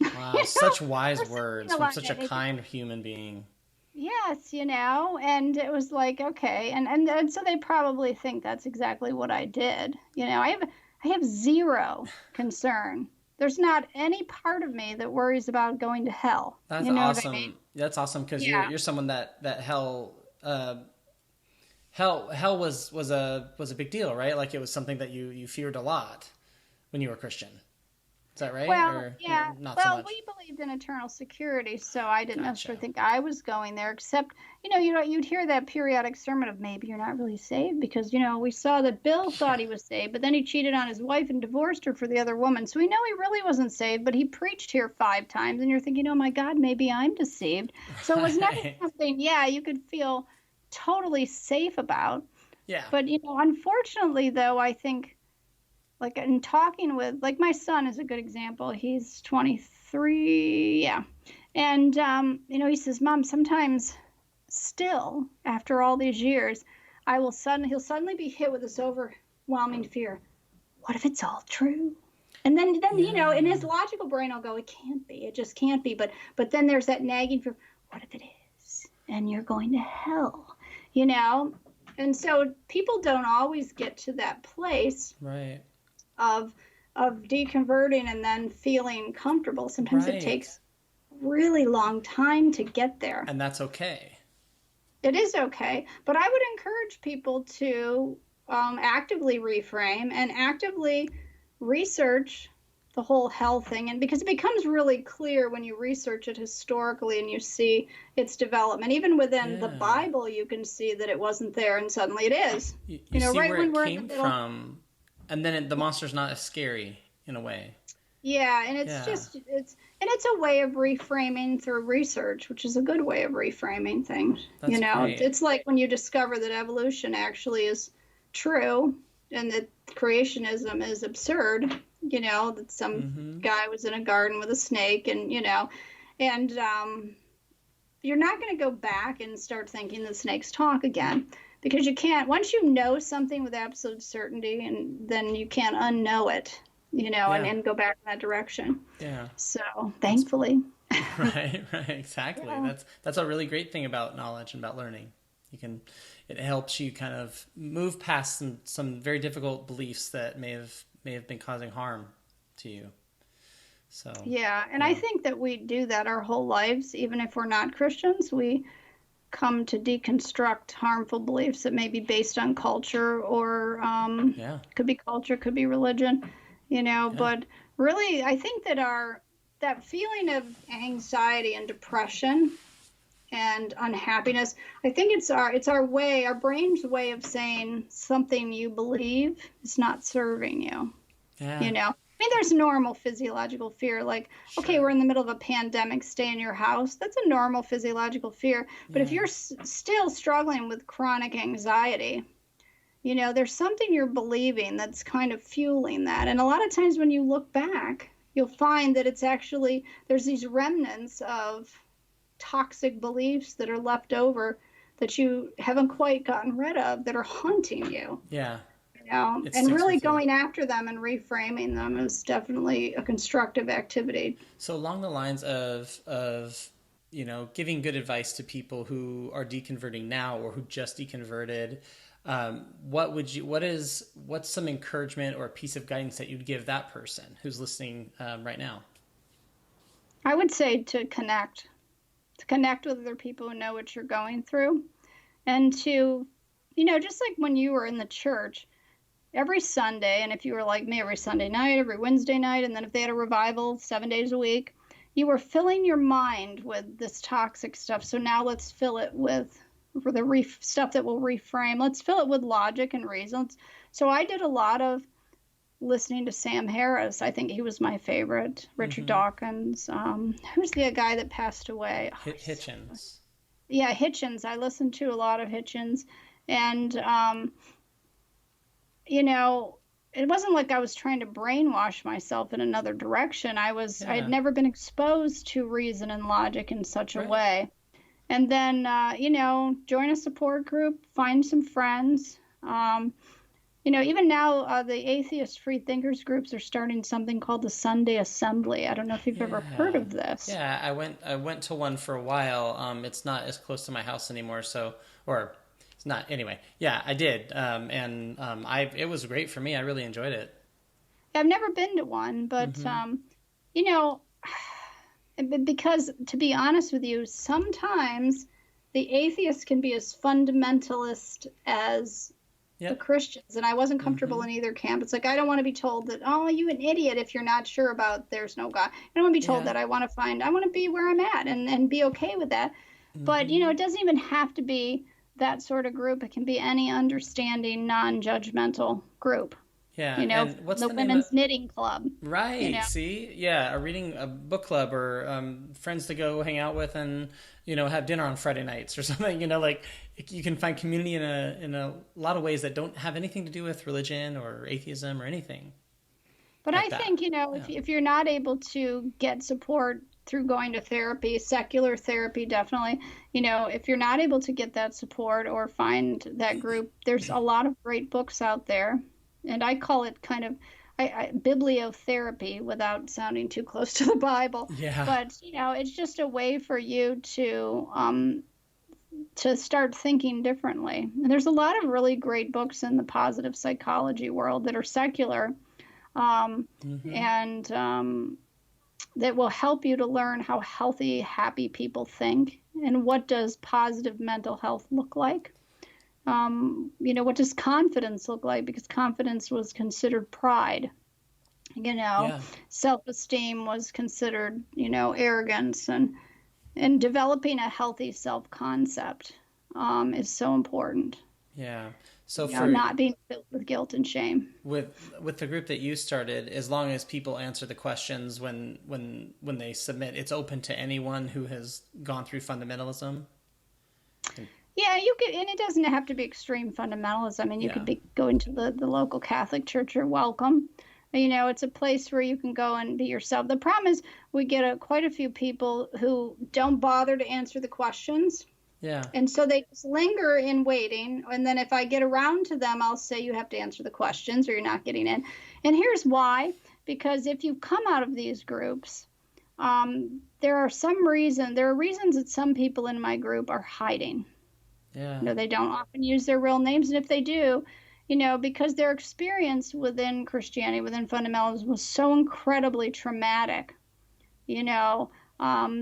Wow, such wise words from such a kind human being. Yes, and it was like, okay, and so they probably think that's exactly what I did. I have zero concern. There's not any part of me that worries about going to hell. That's What awesome. I mean? That's awesome because you're someone that hell was a big deal, right? Like it was something that you feared a lot when you were Christian. Is that right? Well, or yeah. not so much? We believed in eternal security, so I didn't Gotcha. necessarily think I was going there. Except, you'd hear that periodic sermon of maybe you're not really saved because we saw that Bill thought he was saved, but then he cheated on his wife and divorced her for the other woman. So we know he really wasn't saved, but he preached here 5 times, and you're thinking, oh my God, maybe I'm deceived. So it was never something, you could feel totally safe about. Yeah. But unfortunately, though, I think. Like in talking with, like my son is a good example. He's 23, yeah. And, he says, Mom, sometimes still, after all these years, he'll suddenly be hit with this overwhelming fear. What if it's all true? And then in his logical brain, I'll go, it can't be. It just can't be. But then there's that nagging fear. What if it is? And you're going to hell, And so people don't always get to that place. Right. Of deconverting and then feeling comfortable. Sometimes it takes a really long time to get there. And that's okay. It is okay. But I would encourage people to actively reframe and actively research the whole hell thing. And because it becomes really clear when you research it historically and you see its development. Even within the Bible, you can see that it wasn't there and suddenly it is. You see right where when it we're came in the middle, from. And then the monster's not as scary in a way. Yeah, and it's a way of reframing through research, which is a good way of reframing things. That's great. It's like when you discover that evolution actually is true and that creationism is absurd, that some guy was in a garden with a snake and you're not going to go back and start thinking the snakes talk again. Because you can't, once you know something with absolute certainty, and then you can't unknow it, and go back in that direction. Yeah. So, thankfully. Right, exactly. Yeah. That's a really great thing about knowledge and about learning. It helps you kind of move past some very difficult beliefs that may have been causing harm to you. So. Yeah, and I think that we do that our whole lives, even if we're not Christians. We come to deconstruct harmful beliefs that may be based on culture or could be culture, could be religion, but really I think that that feeling of anxiety and depression and unhappiness, I think it's our brain's way of saying something you believe is not serving you. I mean, there's normal physiological fear, like, okay, we're in the middle of a pandemic, stay in your house. That's a normal physiological fear. But if you're still struggling with chronic anxiety, there's something you're believing that's kind of fueling that. And a lot of times when you look back, you'll find that it's actually, there's these remnants of toxic beliefs that are left over that you haven't quite gotten rid of that are haunting you. Yeah. And really going after them and reframing them is definitely a constructive activity. So along the lines of giving good advice to people who are deconverting now or who just deconverted, what's some encouragement or a piece of guidance that you'd give that person who's listening right now? I would say to connect with other people who know what you're going through, and to, just like when you were in the church, every Sunday, and if you were like me, every Sunday night, every Wednesday night, and then if they had a revival 7 days a week, you were filling your mind with this toxic stuff. So now let's fill it with the stuff that will reframe. Let's fill it with logic and reasons. So I did a lot of listening to Sam Harris. I think he was my favorite. Richard Dawkins. Who's the guy that passed away? Hitchens. Yeah, Hitchens. I listened to a lot of Hitchens. And, it wasn't like I was trying to brainwash myself in another direction. I had Yeah. never been exposed to reason and logic in such a Right. way. And then, join a support group, find some friends. Even now, the atheist free thinkers groups are starting something called the Sunday Assembly. I don't know if you've ever heard Yeah. of this. Yeah, I went to one for a while. It's not as close to my house anymore, so or it's not anyway. Yeah, I did. I it was great for me. I really enjoyed it. I've never been to one, but Hmm. you know, because to be honest with you, sometimes the atheists can be as fundamentalist as the Yep. Christians, and I wasn't comfortable Hmm. in either camp. It's like I don't want to be told that, oh, you an idiot if you're not sure about there's no God. I don't want to be told Yeah. that. I want to be where I'm at and be okay with that. But Hmm. it doesn't even have to be that sort of group. It can be any understanding, non-judgmental group. Yeah. And what's The the name of? women's knitting club. You Right. know, See, yeah, a book club or friends to go hang out with and have dinner on Friday nights or something. Like you can find community in a lot of ways that don't have anything to do with religion or atheism or anything but like I that. think Yeah. if you're not able to get support through going to therapy, secular therapy, definitely. If you're not able to get that support or find that group, there's a lot of great books out there, and I call it kind of bibliotherapy without sounding too close to the Bible. Yeah. But it's just a way for you to start thinking differently. And there's a lot of really great books in the positive psychology world that are secular, um, Hmm. and that will help you to learn how healthy, happy people think and what does positive mental health look like. What does confidence look like? Because confidence was considered pride. You know, Yeah. self-esteem was considered, arrogance, and developing a healthy self-concept is so important. Yeah. So Not being filled with guilt and shame. with the group that you started, as long as people answer the questions when they submit, it's open to anyone who has gone through fundamentalism. Yeah, you could, and it doesn't have to be extreme fundamentalism. I mean, you could Yeah. be going to the local Catholic church. You're welcome. It's a place where you can go and be yourself. The problem is we get quite a few people who don't bother to answer the questions. Yeah. And so they just linger in waiting. And then if I get around to them, I'll say, you have to answer the questions or you're not getting in. And here's why. Because if you come out of these groups, there are reasons that some people in my group are hiding. Yeah. They don't often use their real names. And if they do, because their experience within Christianity, within fundamentalism, was so incredibly traumatic, you know,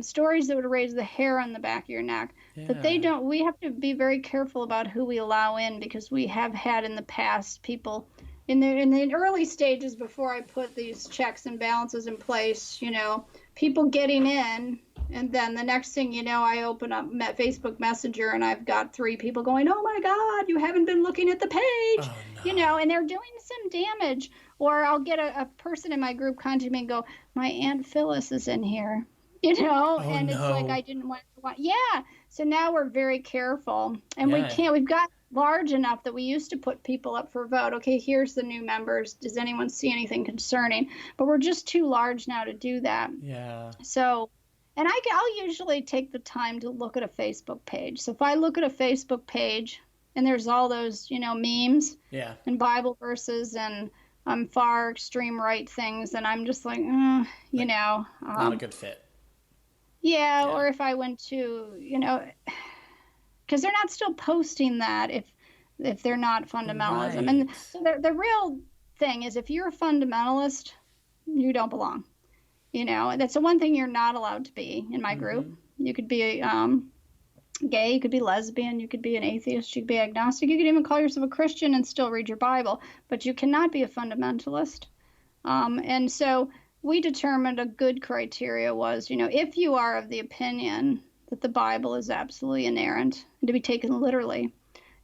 stories that would raise the hair on the back of your neck, that they Yeah. don't, we have to be very careful about who we allow in, because we have had in the past people in the early stages, before I put these checks and balances in place, people getting in, and then the next thing you know, I open up Facebook Messenger and I've got 3 people going, "Oh my God, you haven't been looking at the page," Oh no. and they're doing some damage. Or I'll get a person in my group contact me and go, "My Aunt Phyllis is in here," Oh and it's like I no. didn't want, yeah. So now we're very careful, and Yeah. we've got large enough that we used to put people up for a vote. Okay, here's the new members. Does anyone see anything concerning? But we're just too large now to do that. Yeah. So, and I'll usually take the time to look at a Facebook page. So if I look at a Facebook page and there's all those, memes Yeah. and Bible verses and far extreme right things, and I'm just like, Like not a good fit. yeah. Yeah. Or if I went to, because they're not still posting that if they're not fundamentalism. Right. And so the real thing is, if you're a fundamentalist, you don't belong. That's the one thing you're not allowed to be in my group. Hmm. You could be gay, you could be lesbian, you could be an atheist, you could be agnostic, you could even call yourself a Christian and still read your Bible, but you cannot be a fundamentalist. And so we determined a good criteria was, if you are of the opinion that the Bible is absolutely inerrant and to be taken literally,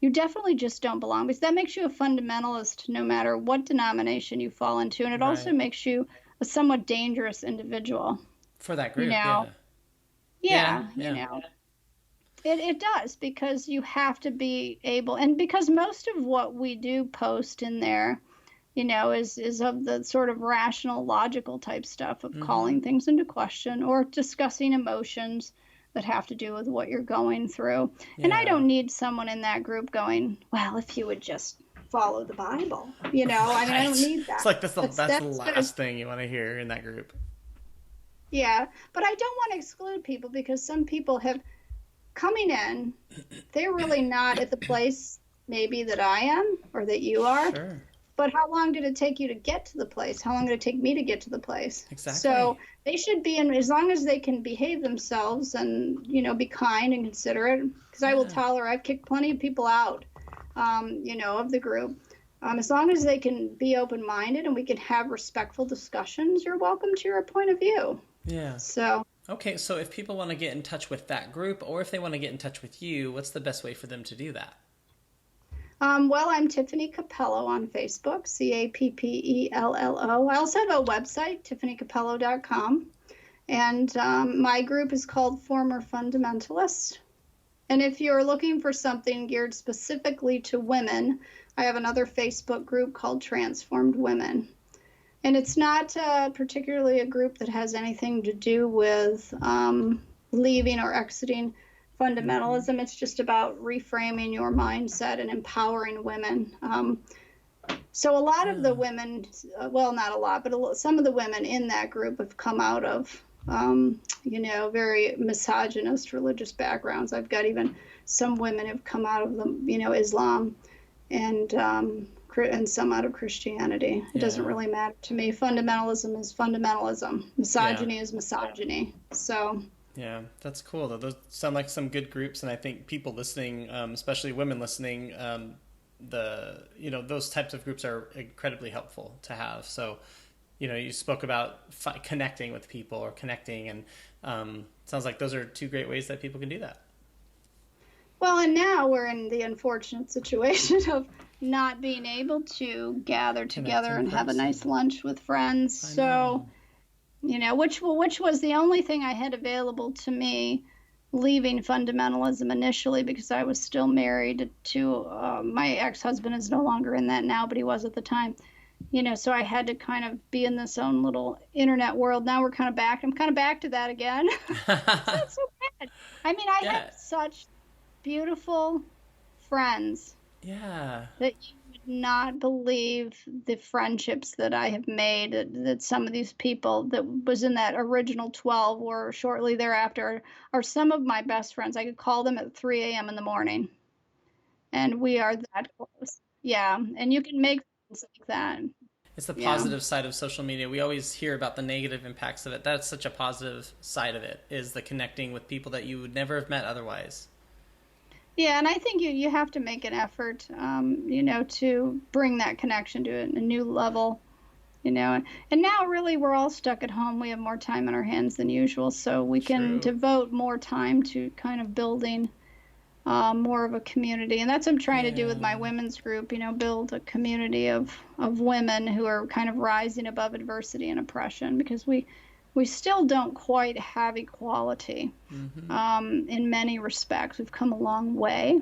you definitely just don't belong, because that makes you a fundamentalist no matter what denomination you fall into. And it also Right. makes you a somewhat dangerous individual. For that You group. know, Yeah. Yeah. yeah, Yeah. it does, because you have to be able, and because most of what we do post in there, is of the sort of rational, logical type stuff of calling things into question or discussing emotions that have to do with what you're going through. Yeah. And I don't need someone in that group going, well, if you would just follow the Bible, I mean, I don't need that. It's like that's the last thing you want to hear in that group. Yeah, but I don't want to exclude people because some people have coming in, they're really not at the place maybe that I am or that you are. Sure. But how long did it take you to get to the place? How long did it take me to get to the place? Exactly. So they should be in, as long as they can behave themselves and, be kind and considerate, because I will tell her I've kicked plenty of people out, of the group. As long as they can be open-minded and we can have respectful discussions, you're welcome to your point of view. Yeah. So. Okay, so if people want to get in touch with that group or if they want to get in touch with you, what's the best way for them to do that? Well, I'm Tiffany Cappello on Facebook, Cappello. I also have a website, tiffanycappello.com, and my group is called Former Fundamentalist. And if you're looking for something geared specifically to women, I have another Facebook group called Transformed Women. And it's not particularly a group that has anything to do with leaving or exiting fundamentalism. It's just about reframing your mindset and empowering women. So a lot of the women, well, not a lot, but some of the women in that group have come out of, very misogynist religious backgrounds. I've got even some women have come out of Islam and some out of Christianity. It doesn't really matter to me. Fundamentalism is fundamentalism. Misogyny is misogyny. So. Yeah, that's cool. Those sound like some good groups, and I think people listening, especially women listening, those types of groups are incredibly helpful to have. So, you spoke about connecting with people or connecting, and sounds like those are two great ways that people can do that. Well, and now we're in the unfortunate situation of not being able to gather together and have a nice lunch with friends. So. Which was the only thing I had available to me leaving fundamentalism initially, because I was still married to my ex-husband is no longer in that now, but he was at the time. So I had to kind of be in this own little internet world. Now we're kind of back. I'm kind of back to that again. So it's so bad. I mean, I have such beautiful friends. Yeah. That you would not believe the friendships that I have made, that some of these people that was in that original 12 or shortly thereafter are some of my best friends. I could call them at 3 a.m. in the morning. And we are that close. Yeah. And you can make friends like that. It's the positive side of social media. We always hear about the negative impacts of it. That's such a positive side of it, is the connecting with people that you would never have met otherwise. Yeah, and I think you have to make an effort, to bring that connection to a new level, And now really we're all stuck at home. We have more time on our hands than usual, so we can devote more time to kind of building more of a community. And that's what I'm trying to do with my women's group, build a community of women who are kind of rising above adversity and oppression, because we still don't quite have equality in many respects. We've come a long way,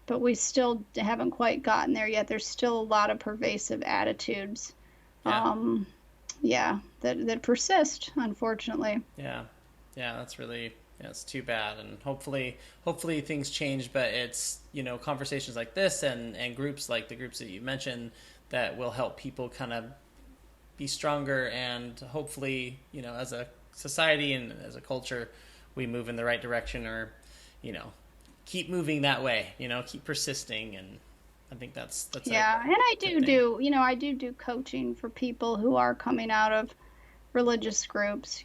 but we still haven't quite gotten there yet. There's still a lot of pervasive attitudes, that persist, unfortunately. Yeah, that's really, it's too bad. And hopefully things change, but it's, conversations like this and groups like the groups that you mentioned that will help people kind of be stronger, and hopefully, as a society and as a culture, we move in the right direction, or, keep moving that way, keep persisting. And I think that's and I do coaching for people who are coming out of religious groups,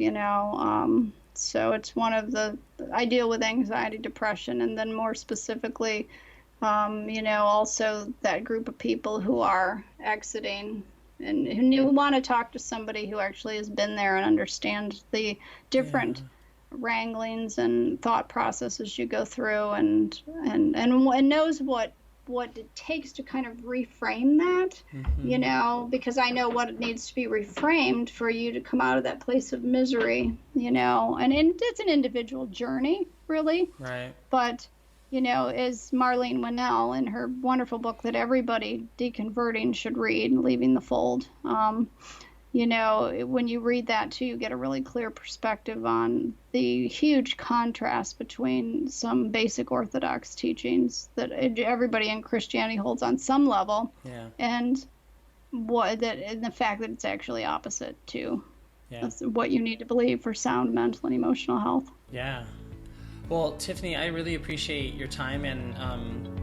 so it's one of I deal with anxiety, depression, and then more specifically, also that group of people who are exiting and who want to talk to somebody who actually has been there and understands the different wranglings and thought processes you go through, and knows what it takes to kind of reframe that, because I know what it needs to be reframed for you to come out of that place of misery, and it's an individual journey, really. Right. But is Marlene Winnell in her wonderful book that everybody deconverting should read, Leaving the Fold. When you read that too, you get a really clear perspective on the huge contrast between some basic Orthodox teachings that everybody in Christianity holds on some level, and the fact that it's actually opposite to what you need to believe for sound mental and emotional health. Yeah. Well, Tiffany, I really appreciate your time, and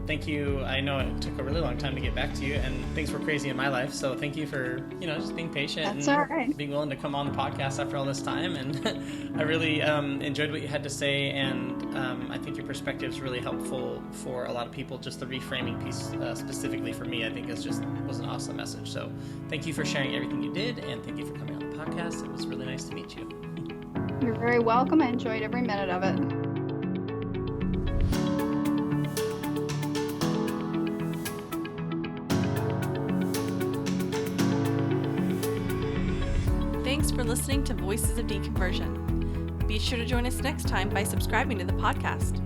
thank you. I know it took a really long time to get back to you, and things were crazy in my life, so thank you for, just being patient. That's and all right. being willing to come on the podcast after all this time, and I really enjoyed what you had to say, and I think your perspective is really helpful for a lot of people. Just the reframing piece, specifically for me, I think was an awesome message. So thank you for sharing everything you did, and thank you for coming on the podcast. It was really nice to meet you. You're very welcome. I enjoyed every minute of it. Thanks for listening to Voices of Deconversion. Be sure to join us next time by subscribing to the podcast.